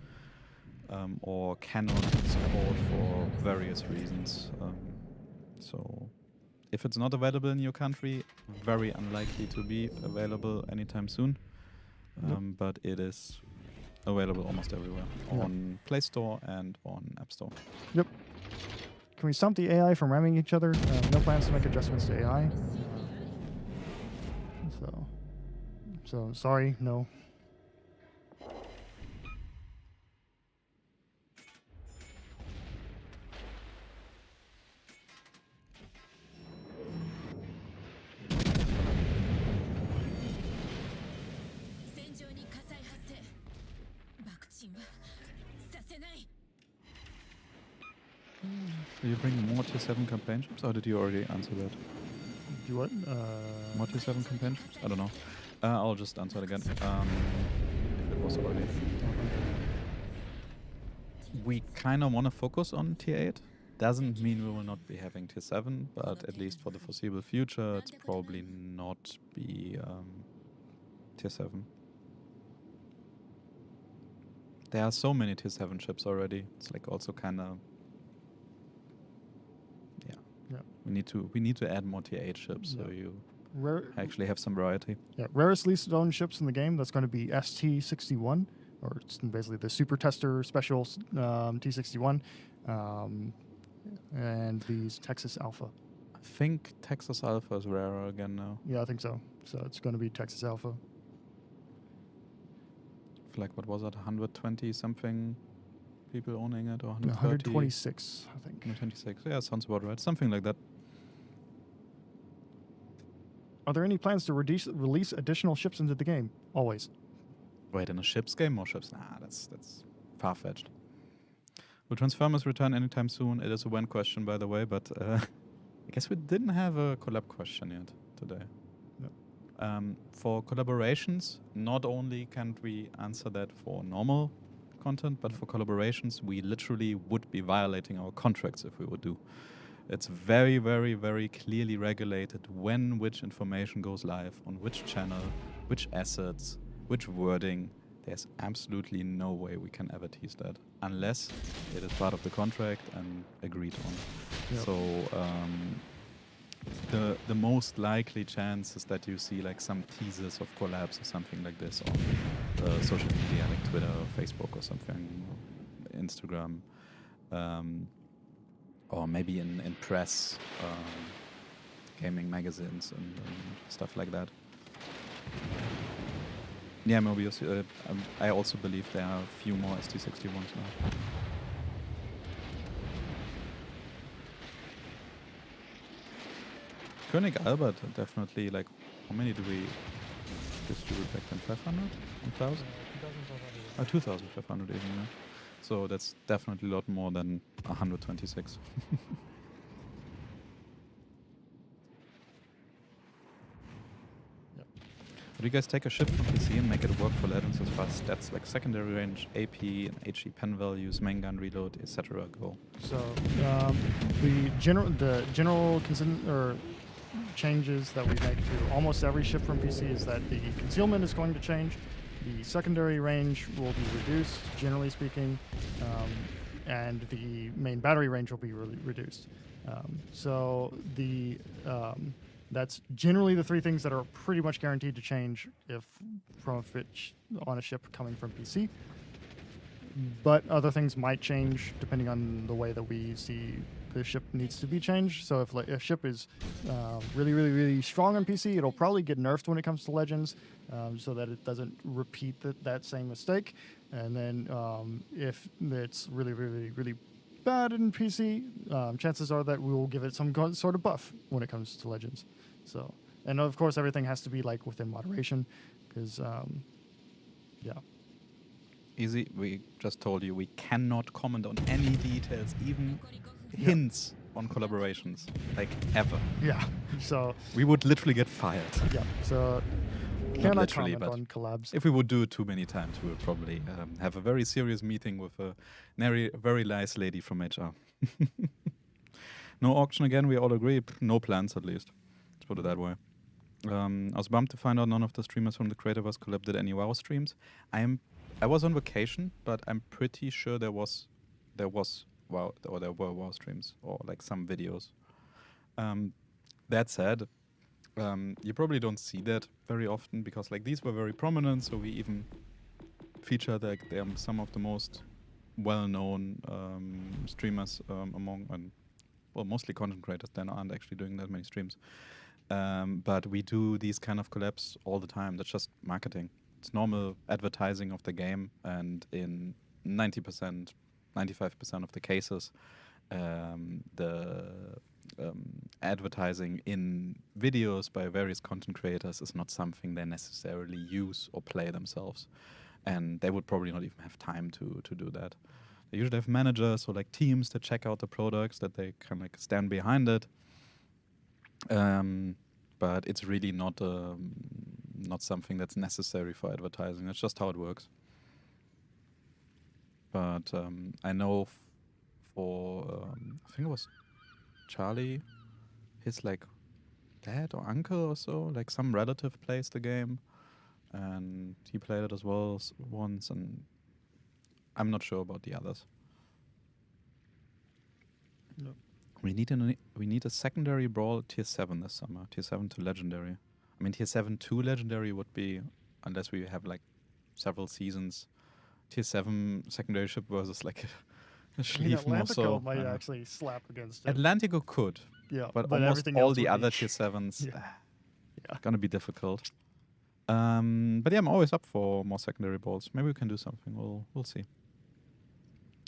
or cannot support for various reasons. So, if it's not available in your country, very unlikely to be available anytime soon. But it is available almost everywhere on Play Store and on App Store. Yep. Can we stop the AI from ramming each other? No plans to make adjustments to AI. So sorry, no. Do you bring more Tier 7 campaign ships, or did you already answer that? Do what? More Tier 7 campaign ships? I don't know. I'll just answer it again. If it was already. We kind of want to focus on Tier 8. Doesn't mean we will not be having Tier 7, but at least for the foreseeable future, it's probably not be Tier 7. There are so many Tier 7 ships already. It's like also kind of... Yeah. We need to add more Tier 8 ships, so you actually have some variety. Yeah, rarest least owned ships in the game. That's going to be ST-61, or it's basically the Super Tester Special T-61, and the Texas Alpha. I think Texas Alpha is rarer again now. Yeah, I think so. So it's going to be Texas Alpha. Like, what was it, 120 something people owning it, or 126, I think. 126, yeah, sounds about right. Something like that. Are there any plans to release additional ships into the game? Always. Wait, in a ships game? More ships? Nah, that's far-fetched. Will Transformers return anytime soon? It is a when question, by the way, but I guess we didn't have a collab question yet today. For collaborations, not only can't we answer that for normal content, but for collaborations, we literally would be violating our contracts if we would do. It's very, very, very clearly regulated when which information goes live, on which channel, which assets, which wording. There's absolutely no way we can ever tease that unless it is part of the contract and agreed on. Yep. So the most likely chance is that you see like some teasers of collabs or something like this on social media like Twitter or Facebook or something, or Instagram, or maybe in press, gaming magazines and stuff like that. Yeah, Mobius, I also believe there are a few more ST-61s now. König Albert, definitely, like, how many do we distribute back then? 500? 1,000? 2,500 even, yeah. So that's definitely a lot more than 126. Do you guys take a ship from PC and make it work for Legends as far as stats like secondary range, AP, and HE pen values, main gun reload, etc. go? So the general changes that we make to almost every ship from PC is that the concealment is going to change, the secondary range will be reduced, generally speaking, and the main battery range will be reduced. So that's generally the three things that are pretty much guaranteed to change on a ship coming from PC. But other things might change depending on the way that we see the ship needs to be changed. So if a ship is really, really, really strong on PC, it'll probably get nerfed when it comes to Legends, so that it doesn't repeat that same mistake. And then if it's really, really, really bad in PC, chances are that we will give it some sort of buff when it comes to Legends. So, and of course, everything has to be like within moderation, because yeah. Easy, we just told you we cannot comment on any details, even hints on collaborations, like ever. Yeah, so we would literally get fired. Yeah, so not literally, comment but on collabs. If we would do it too many times, we would probably have a very serious meeting with a very nice lady from HR. No auction again, we all agree. No plans, at least. Let's put it that way. I was bummed to find out none of the streamers from the Creativerse collab did any WoW streams. I was on vacation, but I'm pretty sure there were WoW streams or like some videos. That said, you probably don't see that very often because like these were very prominent, so we even featured like some of the most well-known streamers among mostly content creators then aren't actually doing that many streams. But we do these kind of collabs all the time. That's just marketing. It's normal advertising of the game, and in 90%, 95% of the cases, the advertising in videos by various content creators is not something they necessarily use or play themselves. And they would probably not even have time to do that. They usually have managers or like teams that check out the products, that they can like stand behind it. But it's really not something that's necessary for advertising. That's just how it works. But I know for I think it was Charlie, his like dad or uncle or so, like some relative plays the game, and he played it as well once, and I'm not sure about the others. No. We need a secondary brawl tier 7 this summer. Tier 7 to legendary. I mean, tier 7 to legendary would be, unless we have like several seasons, tier 7 secondary ship versus like a I mean, Schlief more Atlantico so. might actually slap against it. Atlantico could, Yeah, but almost everything all else the would other be- tier 7s, Yeah. gonna be difficult. But yeah, I'm always up for more secondary balls. Maybe we can do something. We'll see.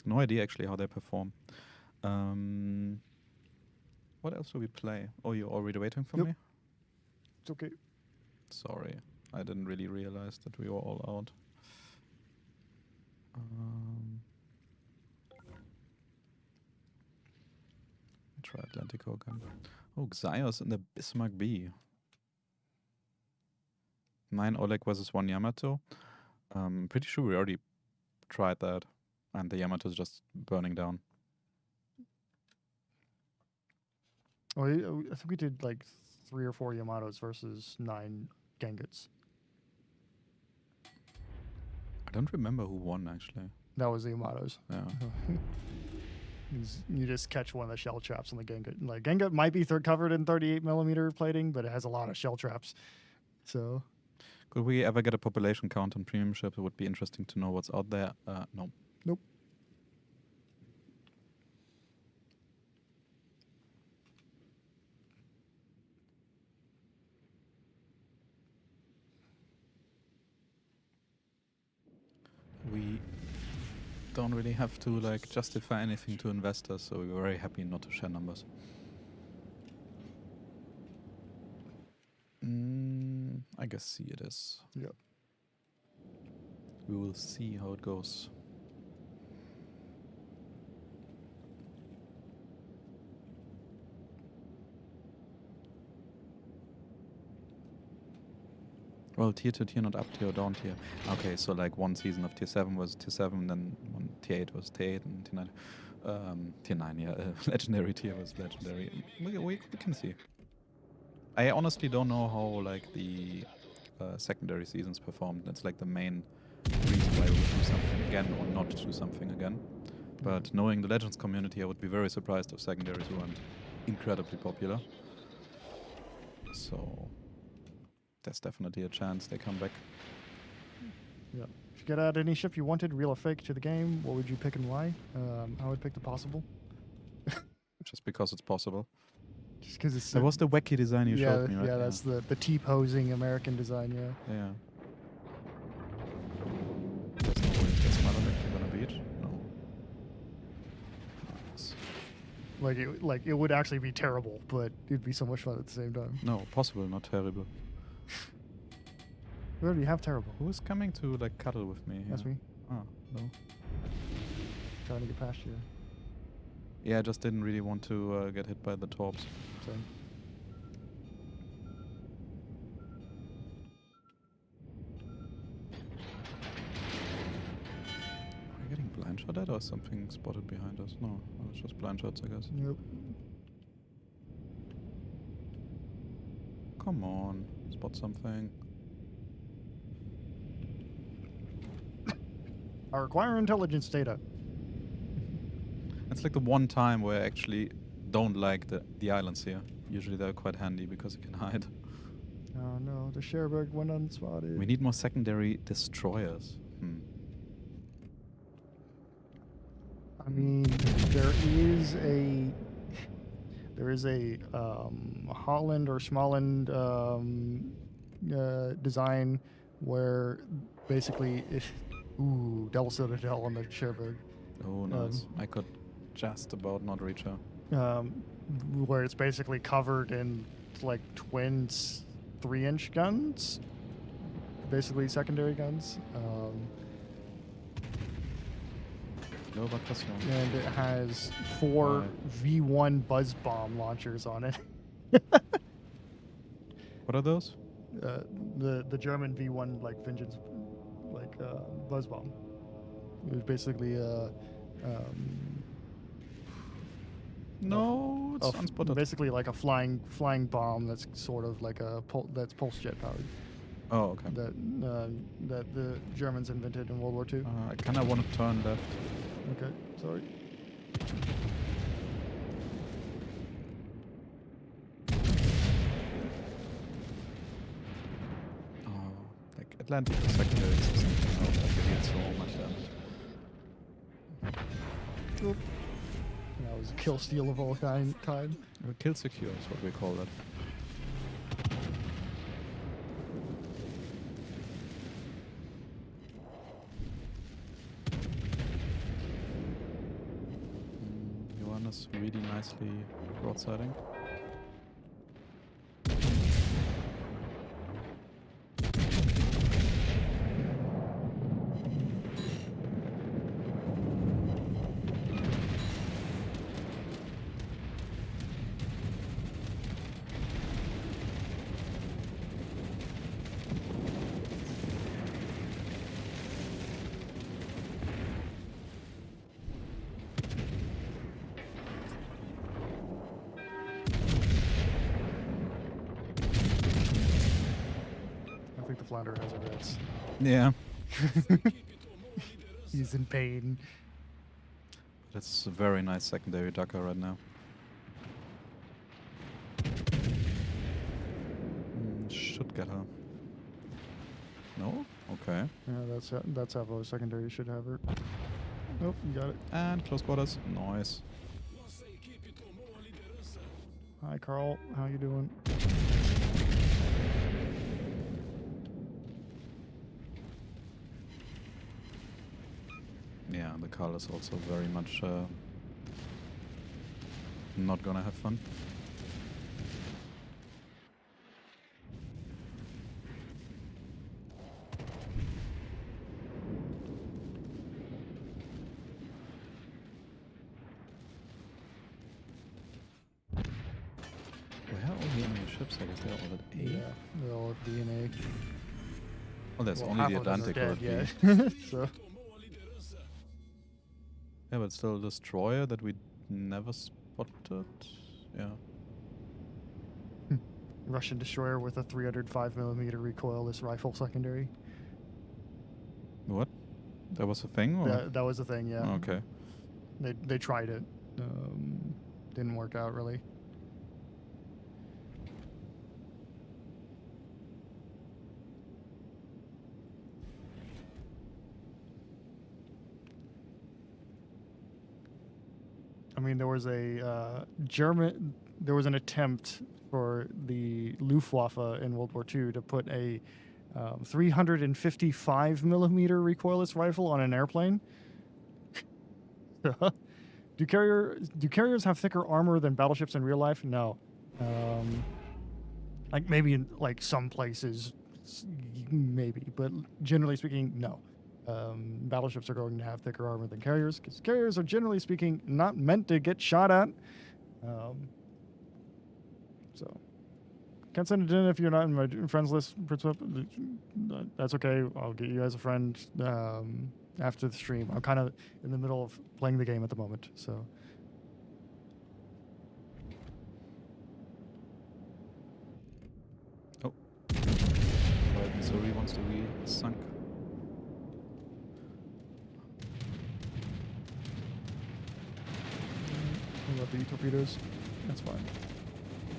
No idea actually how they perform. What else do we play? Oh, you're already waiting for Yep. me? It's okay. Sorry, I didn't really realize that we were all out. Try Atlantico again. Oh, Xaios in the Bismarck B. 9 Oleg versus 1 Yamato. Pretty sure we already tried that, and the Yamato's just burning down. Oh, I think we did like 3 or 4 Yamatos versus 9 Gengets. I don't remember who won actually. That was the Yamatos. Yeah. You just catch one of the shell traps on the Gengat. Like Gengat might be covered in 38mm plating, but it has a lot of shell traps. So Could we ever get a population count on premium ships? It would be interesting to know what's out there. No. Nope. We don't really have to like justify anything to investors, so we're very happy not to share numbers. I guess C it is. Yep. We will see how it goes. Well, tier 2 tier, not up tier or down tier. Okay, so like one season of tier 7 was tier 7, then one tier 8 was tier 8, and tier 9. Tier 9, yeah. Legendary tier was legendary. We can see. I honestly don't know how like the secondary seasons performed. That's like the main reason why we would do something again or not do something again. But knowing the Legends community, I would be very surprised if secondaries weren't incredibly popular. So there's definitely a chance they come back. Yeah. If you could add any ship you wanted, real or fake, to the game, what would you pick and why? I would pick the possible. Just because it's possible. Just because it's That was the wacky design you showed me, right? Yeah, that's the T-posing American design, yeah. Yeah. There's no way that's actually gonna beat. No. Nice. Like it would actually be terrible, but it'd be so much fun at the same time. No, possible, not terrible. We already have terrible. Who is coming to like cuddle with me? That's me. Oh, no. Trying to get past you. Yeah, I just didn't really want to get hit by the torps. Same. Are we getting blind shot at or something spotted behind us? No, it's just blind shots, I guess. Yep. Come on, spot something. I require intelligence data. It's like the one time where I actually don't like the islands here. Usually they're quite handy because you can hide. Oh no, the Cherbourg went unspotted. We need more secondary destroyers. I mean, there is a Holland or Schmalland design where basically ooh, Double Citadel on the Cherbourg. Oh, nice. I could just about not reach her. Where it's basically covered in like twin 3-inch guns, basically secondary guns. No vacation. And it has 4 V1 buzz bomb launchers on it. What are those? The German V1 like vengeance buzz bomb. It was basically No, it's unspotted. basically like a flying bomb that's sort of like that's pulse jet powered. Oh, okay. That the Germans invented in World War II. I kind of want to turn left. Okay, sorry. Atlantic secondaries or something else that deals so much damage. Oop. That was a kill steal of all time. Kill secure is what we call that. Johannes really nicely broadsiding. I think the flounder has a Ritz. Yeah. He's in pain. That's a very nice secondary ducker right now. Should get her. No? Okay. Yeah, that's how our secondary should have her. Nope, you got it. And close quarters. Nice. Hi, Carl. How you doing? Yeah, the Carl is also very much not gonna have fun. Where are all the enemy ships? I guess they're all at A. Yeah, they're all at DNA. Oh, there's Well, only half the of them are Atlantic dead, or at B. yeah. So Yeah, but still a destroyer that we never spotted. Yeah. Russian destroyer with a 305mm recoilless rifle secondary. What? That was a thing? Or? That was the thing, yeah. Okay. They tried it. Didn't work out really. I mean, there was a there was an attempt for the Luftwaffe in World War II to put a 355mm recoilless rifle on an airplane. Do carriers have thicker armor than battleships in real life? No. Like maybe in like some places, maybe, but generally speaking, no. Battleships are going to have thicker armor than carriers because carriers are generally speaking not meant to get shot at. So can't send it in if you're not in my friends list. That's okay. I'll get you as a friend after the stream. I'm kind of in the middle of playing the game at the moment, so. Oh. Right, Missouri wants to be sunk. What about the torpedoes? That's fine.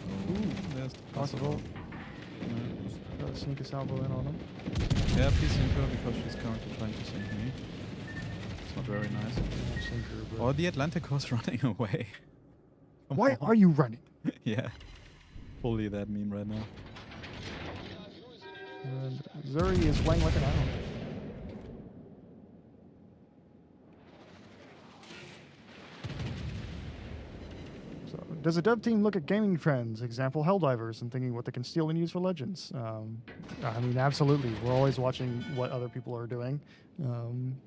Oh, there's Possible. Gotta sneak a salvo in on them. Yeah, please sink her because she's currently trying to sink me. It's not very nice. Yeah, sink her, but Or the Atlantic was running away. Come why on. are you running? Yeah. Fully that meme right now. And Zuri is playing like an island. So, does a dev team look at gaming trends, example Helldivers, and thinking what they can steal and use for Legends? I mean, absolutely. We're always watching what other people are doing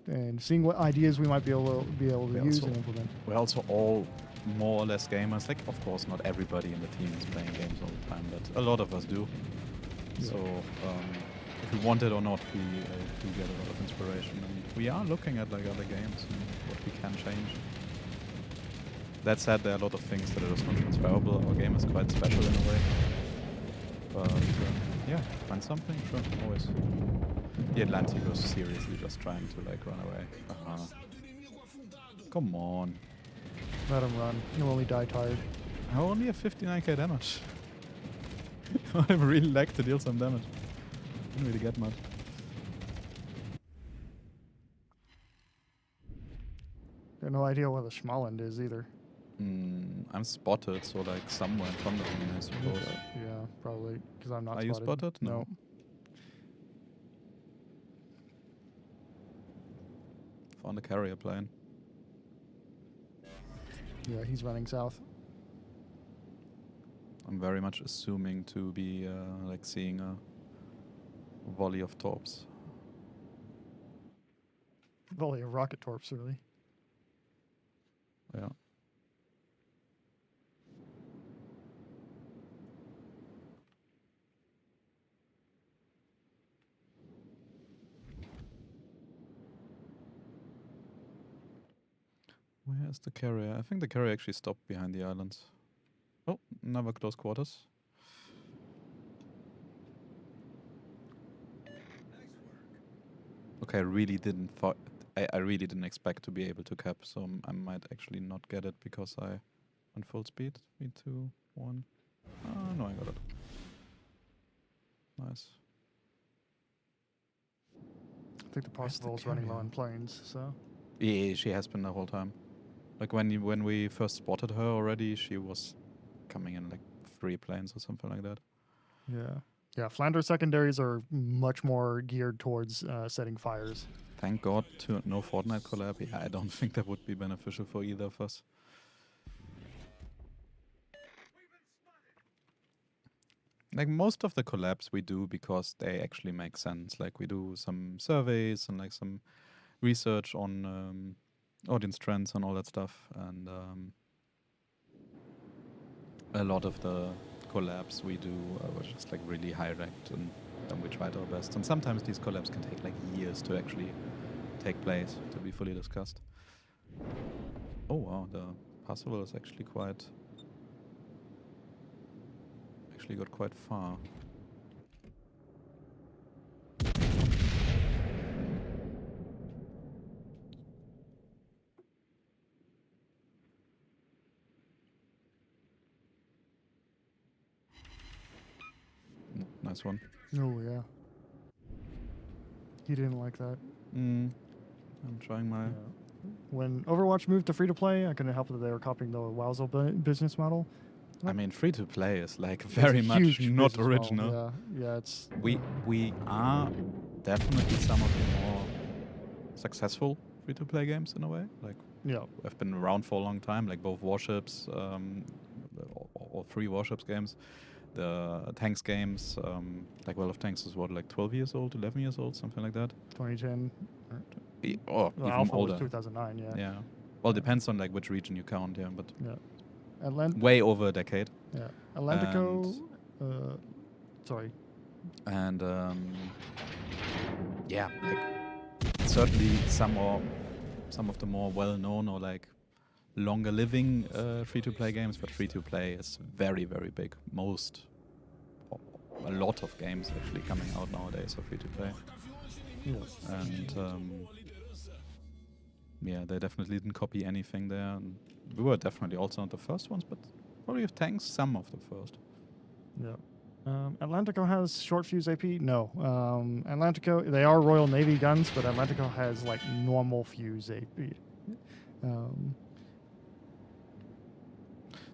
and seeing what ideas we might be able to use and implement. We're also all more or less gamers. Like, of course, not everybody in the team is playing games all the time, but a lot of us do. Yeah. So, if we want it or not, we do get a lot of inspiration, and we are looking at like other games and what we can change. That said, there are a lot of things that are just not transferable. Our game is quite special in a way. But yeah, find something, sure, always. The Atlantic was seriously just trying to like run away. Come on. Let him run. He'll only die tired. I only have 59k damage. I really like to deal some damage. Didn't really get much. got no idea where the Schmalland is either. I'm spotted, so like somewhere in front of me, I suppose. Okay. Yeah, probably because I'm not Are spotted. you spotted? No. Found a carrier plane. Yeah, he's running south. I'm very much assuming to be like seeing a volley of torps. Volley of rocket torps, really. Yeah. Where's the carrier? I think the carrier actually stopped behind the islands. Oh, another close quarters. Okay, I really didn't I really didn't expect to be able to cap, so I might actually not get it because I on full speed. 3, 2, 1. Ah, no, I got it. Nice. I think the Where's the Parsifal's running low carrier? on planes, so. Yeah, she has been the whole time. Like when we first spotted her already, she was coming in like 3 planes or something like that. Yeah. Yeah, Flanders secondaries are much more geared towards setting fires. Thank God to no Fortnite collab. Yeah, I don't think that would be beneficial for either of us. Like most of the collabs we do because they actually make sense. Like we do some surveys and like some research on audience trends and all that stuff. And a lot of the collabs we do are just like really high ranked, and then we tried our best. And sometimes these collabs can take like years to actually take place, to be fully discussed. Oh wow, the Parsifal is actually got quite far. Nice one. Oh, yeah. He didn't like that. I'm trying my... Yeah. When Overwatch moved to free-to-play, I couldn't help that they were copying the Wowzel business model. I mean, free-to-play is like It's very a much huge not business original. model. Yeah, it's... We are definitely some of the more successful free-to-play games in a way. Like, Yeah. have been around for a long time, like both Warships, all 3 Warships games, the Tanks games, like World of Tanks is what, like 12 years old, 11 years old, something like that? 2010. Or Well, even Alpha older. was 2009, yeah. Yeah. Well, depends on like which region you count, yeah, but Yeah. way over a decade. Yeah. Atlantico... sorry. And yeah, like certainly some of the more well-known or like longer living free-to-play games, but free-to-play is very, very big. A lot of games actually coming out nowadays are free-to-play. Yes. And yeah, they definitely didn't copy anything there. And we were definitely also not the first ones, but probably with Tanks, some of the first. Yeah. Atlantico has short fuse AP? No. Atlantico, they are Royal Navy guns, but Atlantico has like normal fuse AP.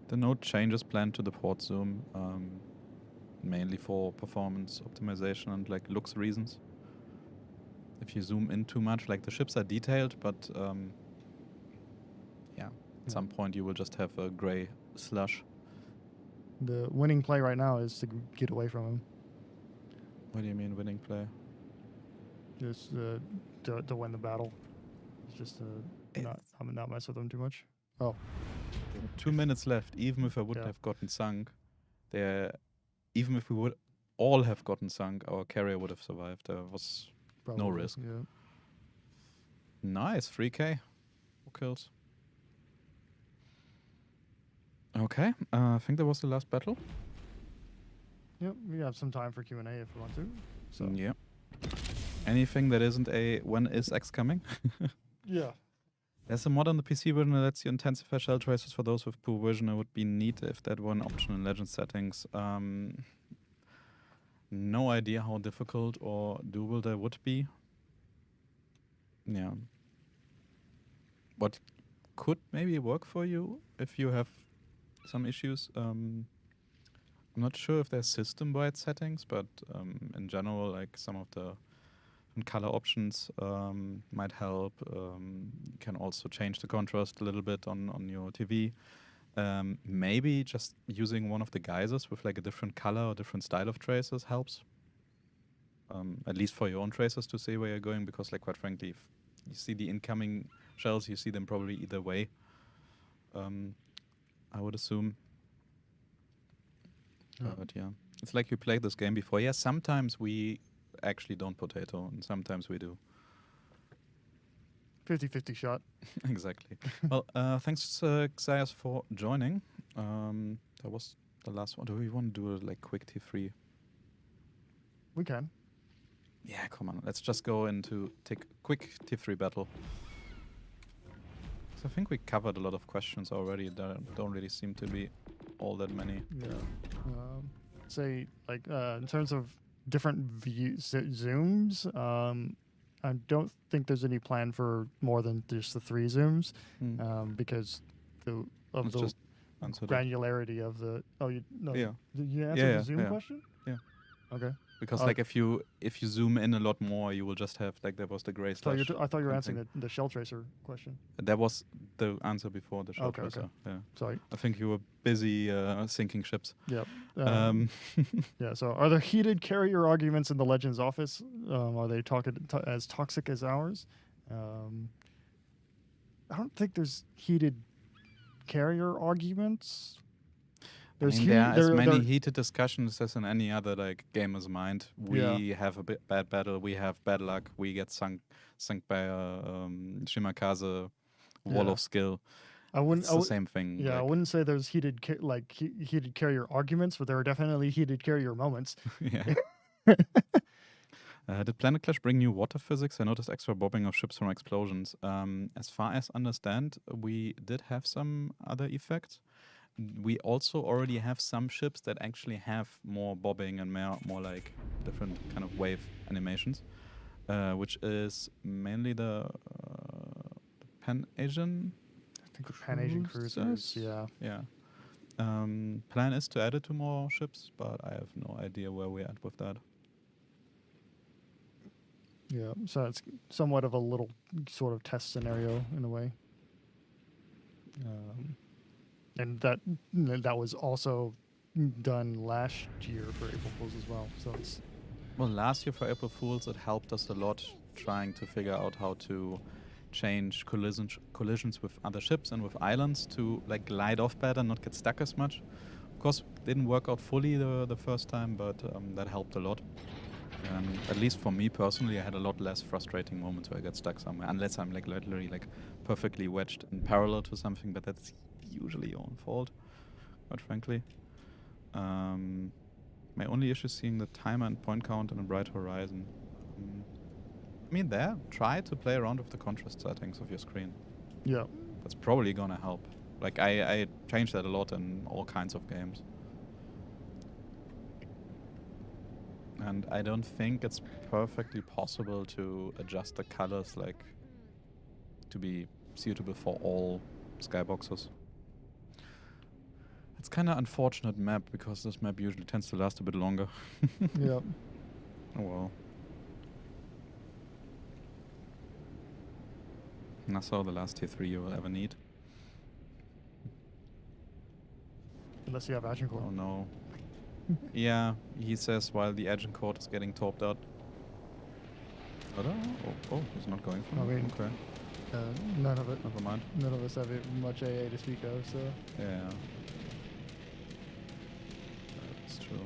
The node changes planned to the port zoom, mainly for performance optimization and like looks reasons. If you zoom in too much, like the ships are detailed, but yeah, at some point you will just have a gray slush. The winning play right now is to get away from him. What do you mean winning play? Just to win the battle. It's just not mess with him too much. Oh. 2 minutes left. Even if I wouldn't have gotten sunk, even if we would all have gotten sunk, our carrier would have survived. There was no risk. Yeah. Nice, 3K. 4 kills. Okay, I think that was the last battle. Yep, we have some time for Q&A if we want to. So. Yeah. Anything that isn't a when is X coming? Yeah. There's a mod on the PC version that lets you intensify shell traces for those with poor vision. It would be neat if that were an option in Legend settings. No idea how difficult or doable that would be. Yeah. What could maybe work for you if you have some issues. I'm not sure if there's system-wide settings, but in general, like some of the color options might help. You can also change the contrast a little bit on your TV. Maybe just using one of the geysers with like a different color or different style of tracers helps. At least for your own tracers to see where you're going, because like quite frankly, if you see the incoming shells, you see them probably either way. I would assume. But yeah, it's like you played this game before. Yeah, sometimes we actually don't potato, and sometimes we do. 50-50 shot. Exactly. Well, thanks, Xayas, for joining. That was the last one. Do we want to do a like quick T3? We can. Yeah, come on. Let's just go into quick T3 battle. So I think we covered a lot of questions already. There don't really seem to be all that many. Yeah. Say like in terms of different zooms. I don't think there's any plan for more than just the 3 zooms, because of the just answer granularity of the. Oh, you no. Yeah. Did you answer the zoom question? Yeah. Okay. Because like if you zoom in a lot more, you will just have like there was the gray slash. I thought you were answering the shell tracer question. That was the answer before the shell tracer. Okay. Yeah. Sorry. I think you were busy sinking ships. Yep. Yeah. So, are there heated carrier arguments in the Legends office? Are they as toxic as ours? I don't think there's heated carrier arguments. There are as many heated discussions as in any other like gamer's mind. We have a bad battle. We have bad luck. We get sunk by a Shimakaze wall of skill. It's the same thing. Yeah, like, I wouldn't say there's heated carrier arguments, but there are definitely heated carrier moments. Yeah. Did Planet Clash bring new water physics? I noticed extra bobbing of ships from explosions. As far as I understand, we did have some other effects. We also already have some ships that actually have more bobbing and more like different kind of wave animations, which is mainly the Pan-Asian. I think the Pan-Asian cruisers. Yeah. Yeah. Plan is to add it to more ships, but I have no idea where we're at with that. Yeah, so it's somewhat of a little sort of test scenario in a way. And that was also done last year for April Fools as well. So it's last year for April Fools, it helped us a lot trying to figure out how to change collisions with other ships and with islands to like glide off better, not get stuck as much. Of course, didn't work out fully the first time, but that helped a lot. At least for me personally, I had a lot less frustrating moments where I get stuck somewhere, unless I'm like literally like perfectly wedged in parallel to something, but that's usually your own fault, quite frankly. My only issue is seeing the timer and point count in a bright horizon. I mean, try to play around with the contrast settings of your screen. Yeah. That's probably gonna help. Like, I change that a lot in all kinds of games. And I don't think it's perfectly possible to adjust the colors, like, to be suitable for all skyboxes. It's kind of unfortunate map, because this map usually tends to last a bit longer. Yeah. Oh well. Nassau, the last tier 3 you will ever need. Unless you have Agincourt. Oh no. Yeah, he says while the Agincourt is getting topped out. Oh, he's not going for me. Okay. None of it. Never mind. None of us have much AA to speak of, so. Yeah. That's true.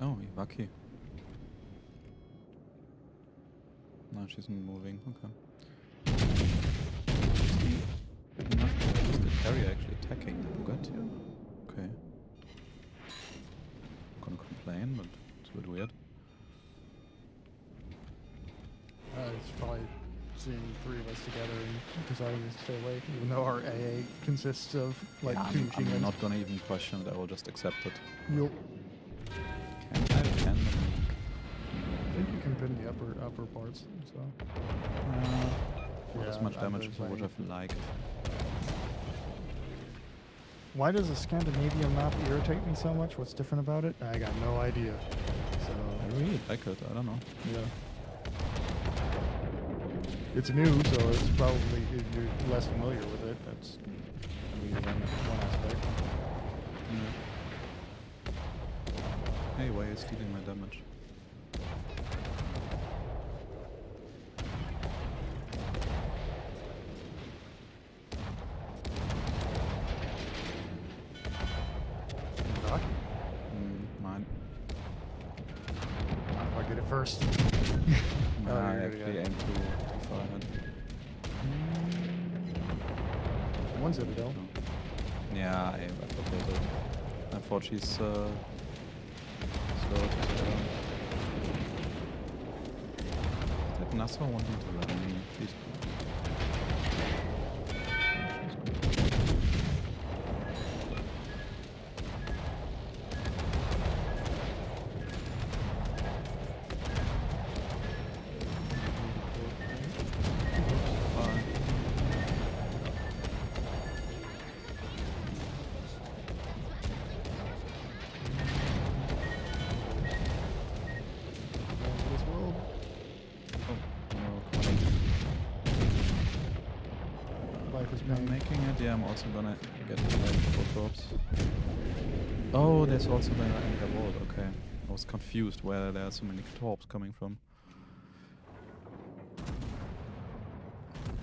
Oh, Ivaki. No, she's not moving. Okay. Is the carrier actually attacking the Bugatti? Okay. Not gonna complain, but it's a bit weird. It's probably seeing 3 of us together and deciding to stay away, even though our AA consists of like yeah, 2 I'm machine guns. not gonna even question it. I will just accept it. You'll, Can I? Can I think you can pin the upper parts. So not as yeah, much I'm damage just as I would saying. have liked. Why does a Scandinavian map irritate me so much? What's different about it? I got no idea. So I really like it. I don't know. yeah. It's new, so it's probably you're less familiar with it. That's one aspect. Hey, why is stealing my damage? Doc, Mine. if I get it first. Nah, I you're actually gonna aim too far ahead. One Citadel. Yeah, I forgot it. I thought she's slow to slow. Did Nassau want me to run me? Please. This world. Life is I'm pain. making it. Yeah, I'm also gonna get the electrical corpse. Oh, there's also the anchor vault. Okay, I was confused where there are so many torps coming from.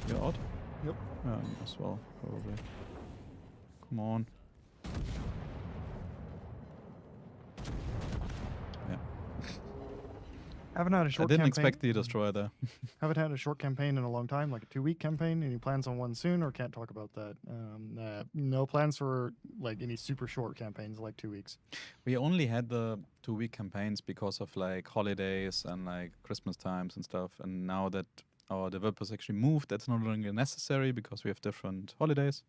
You're out? Yep. Yeah, as well, probably. Come on. Yeah. Haven't had a I short didn't campaign. expect the destroyer there. Haven't had a short campaign in a long time, like a 2-week campaign. Any plans on one soon, or can't talk about that? No plans for like any super short campaigns, like 2 weeks. We only had the 2-week campaigns because of like holidays and like Christmas times and stuff. And now that our developers actually moved, that's no longer necessary because we have different holidays.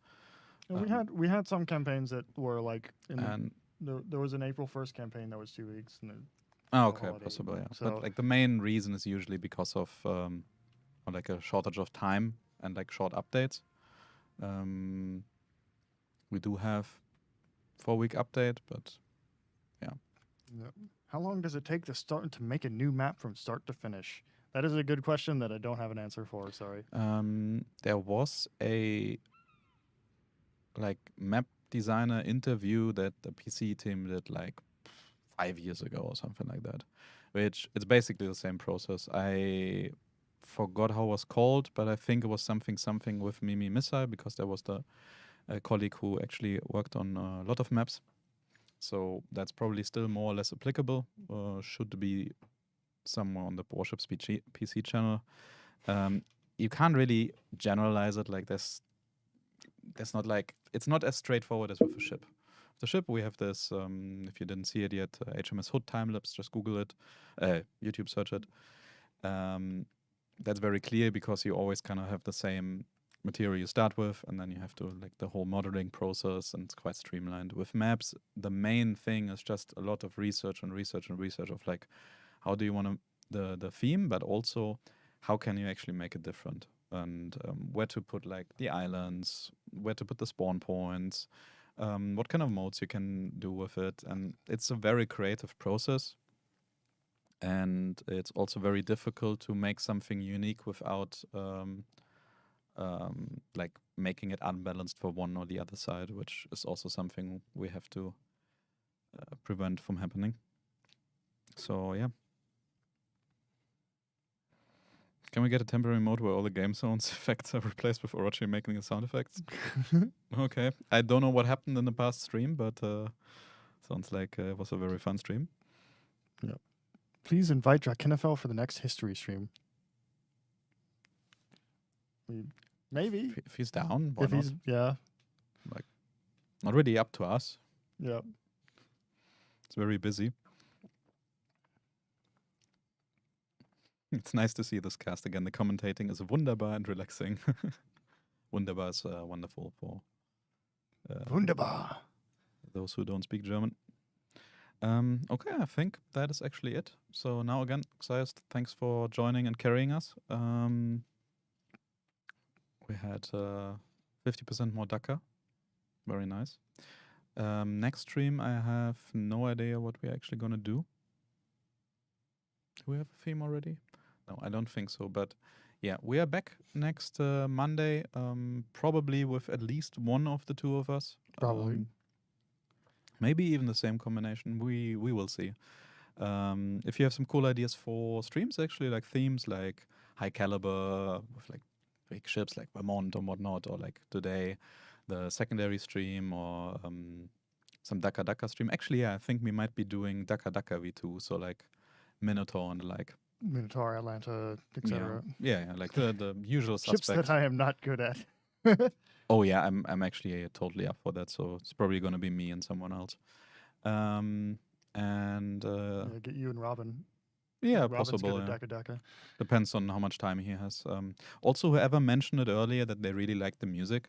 And we had some campaigns that were like And there was an April 1st campaign that was 2 weeks, and okay, holiday. possible, yeah. So But like the main reason is usually because of like a shortage of time and like short updates. We do have 4-week update, but yeah. How long does it take to make a new map from start to finish? That is a good question that I don't have an answer for. Sorry. there was a like map designer interview that the PC team did like 5 years ago or something like that, which it's basically the same process. I forgot how it was called, but I think it was something with Mimi Missile because there was the colleague who actually worked on a lot of maps. So that's probably still more or less applicable. Should be somewhere on the Warships PC channel. You can't really generalize it like this. There's not like it's not as straightforward as with a ship. The ship we have this. If you didn't see it yet, HMS Hood time lapse. Just Google it, YouTube search it. That's very clear because you always kind of have the same material you start with, and then you have to like the whole modeling process, and it's quite streamlined. With maps, the main thing is just a lot of research of like how do you want the theme, but also how can you actually make it different, and where to put like the islands, where to put the spawn points, what kind of modes you can do with it, and it's a very creative process. And it's also very difficult to make something unique without like making it unbalanced for one or the other side, which is also something we have to prevent from happening. So yeah. Can we get a temporary mode where all the game zones effects are replaced with Orochi making the sound effects? Okay. I don't know what happened in the past stream, but sounds like it was a very fun stream. Yeah. Please invite Drakenfell for the next history stream. Maybe. If he's down, why If not? he's yeah. Like, not really up to us. Yeah. It's very busy. It's nice to see this cast again. The commentating is wunderbar and relaxing. Wunderbar is wonderful for Wunderbar. those who don't speak German. Okay, I think that is actually it. So now again, Xayas, thanks for joining and carrying us. We had 50% more Dakar. Very nice. Next stream, I have no idea what we're actually going to do. Do we have a theme already? No, I don't think so. But yeah, we are back next Monday, probably with at least one of the two of us. Probably. Maybe even the same combination. We will see. If you have some cool ideas for streams, actually, like themes like high caliber with like big ships like Vermont or whatnot, or like today, the secondary stream or some Dakar Dakar stream. Actually, yeah, I think we might be doing Dakar Dakar V2, so like Minotaur and the like. Minotaur, Atlanta, etc. Yeah, like the usual Ships suspects. that I am not good at. Oh yeah, I'm actually totally up for that. So it's probably gonna be me and someone else. Get you and Robin. Yeah, Robin's possible. good Yeah. at Daka. Depends on how much time he has. Also, whoever mentioned it earlier that they really like the music,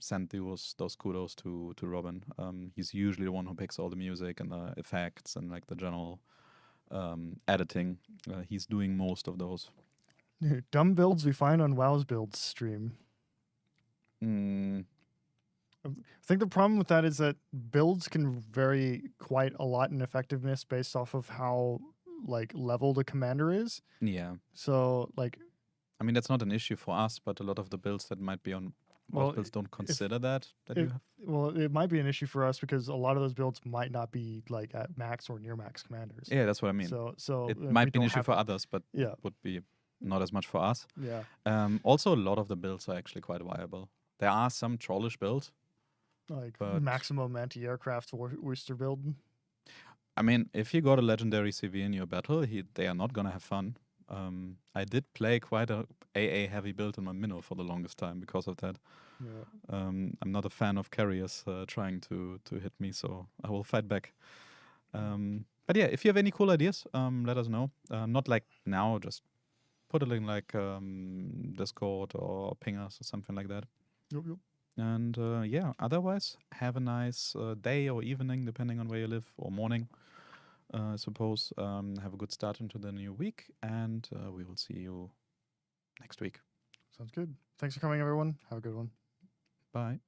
send those kudos to Robin. He's usually the one who picks all the music and the effects and like the general editing. He's doing most of those. Dumb builds we find on WoW's builds stream. Mm, I think the problem with that is that builds can vary quite a lot in effectiveness based off of how like leveled a commander is. yeah. So like, I mean, that's not an issue for us, but a lot of the builds that might be on Well, builds don't consider that you have. well, it might be an issue for us because a lot of those builds might not be like at max or near max commanders. Yeah, that's what I mean. So It we might be an don't issue have for it. others, but Yeah, would be not as much for us. yeah. Also, a lot of the builds are actually quite viable. There are some trollish builds. Like But- maximum anti-aircraft Worcester build. I mean, if you got a legendary CV in your battle, they are not gonna have fun. I did play quite a AA heavy build in my minnow for the longest time because of that. Yeah. I'm not a fan of carriers trying to hit me, so I will fight back. But yeah, if you have any cool ideas, let us know. Not like now, just put it in like Discord or ping us or something like that. Yep. And yeah, otherwise, have a nice day or evening, depending on where you live, or morning, I suppose. Have a good start into the new week, and we will see you next week. Sounds good. Thanks for coming, everyone. Have a good one. Bye.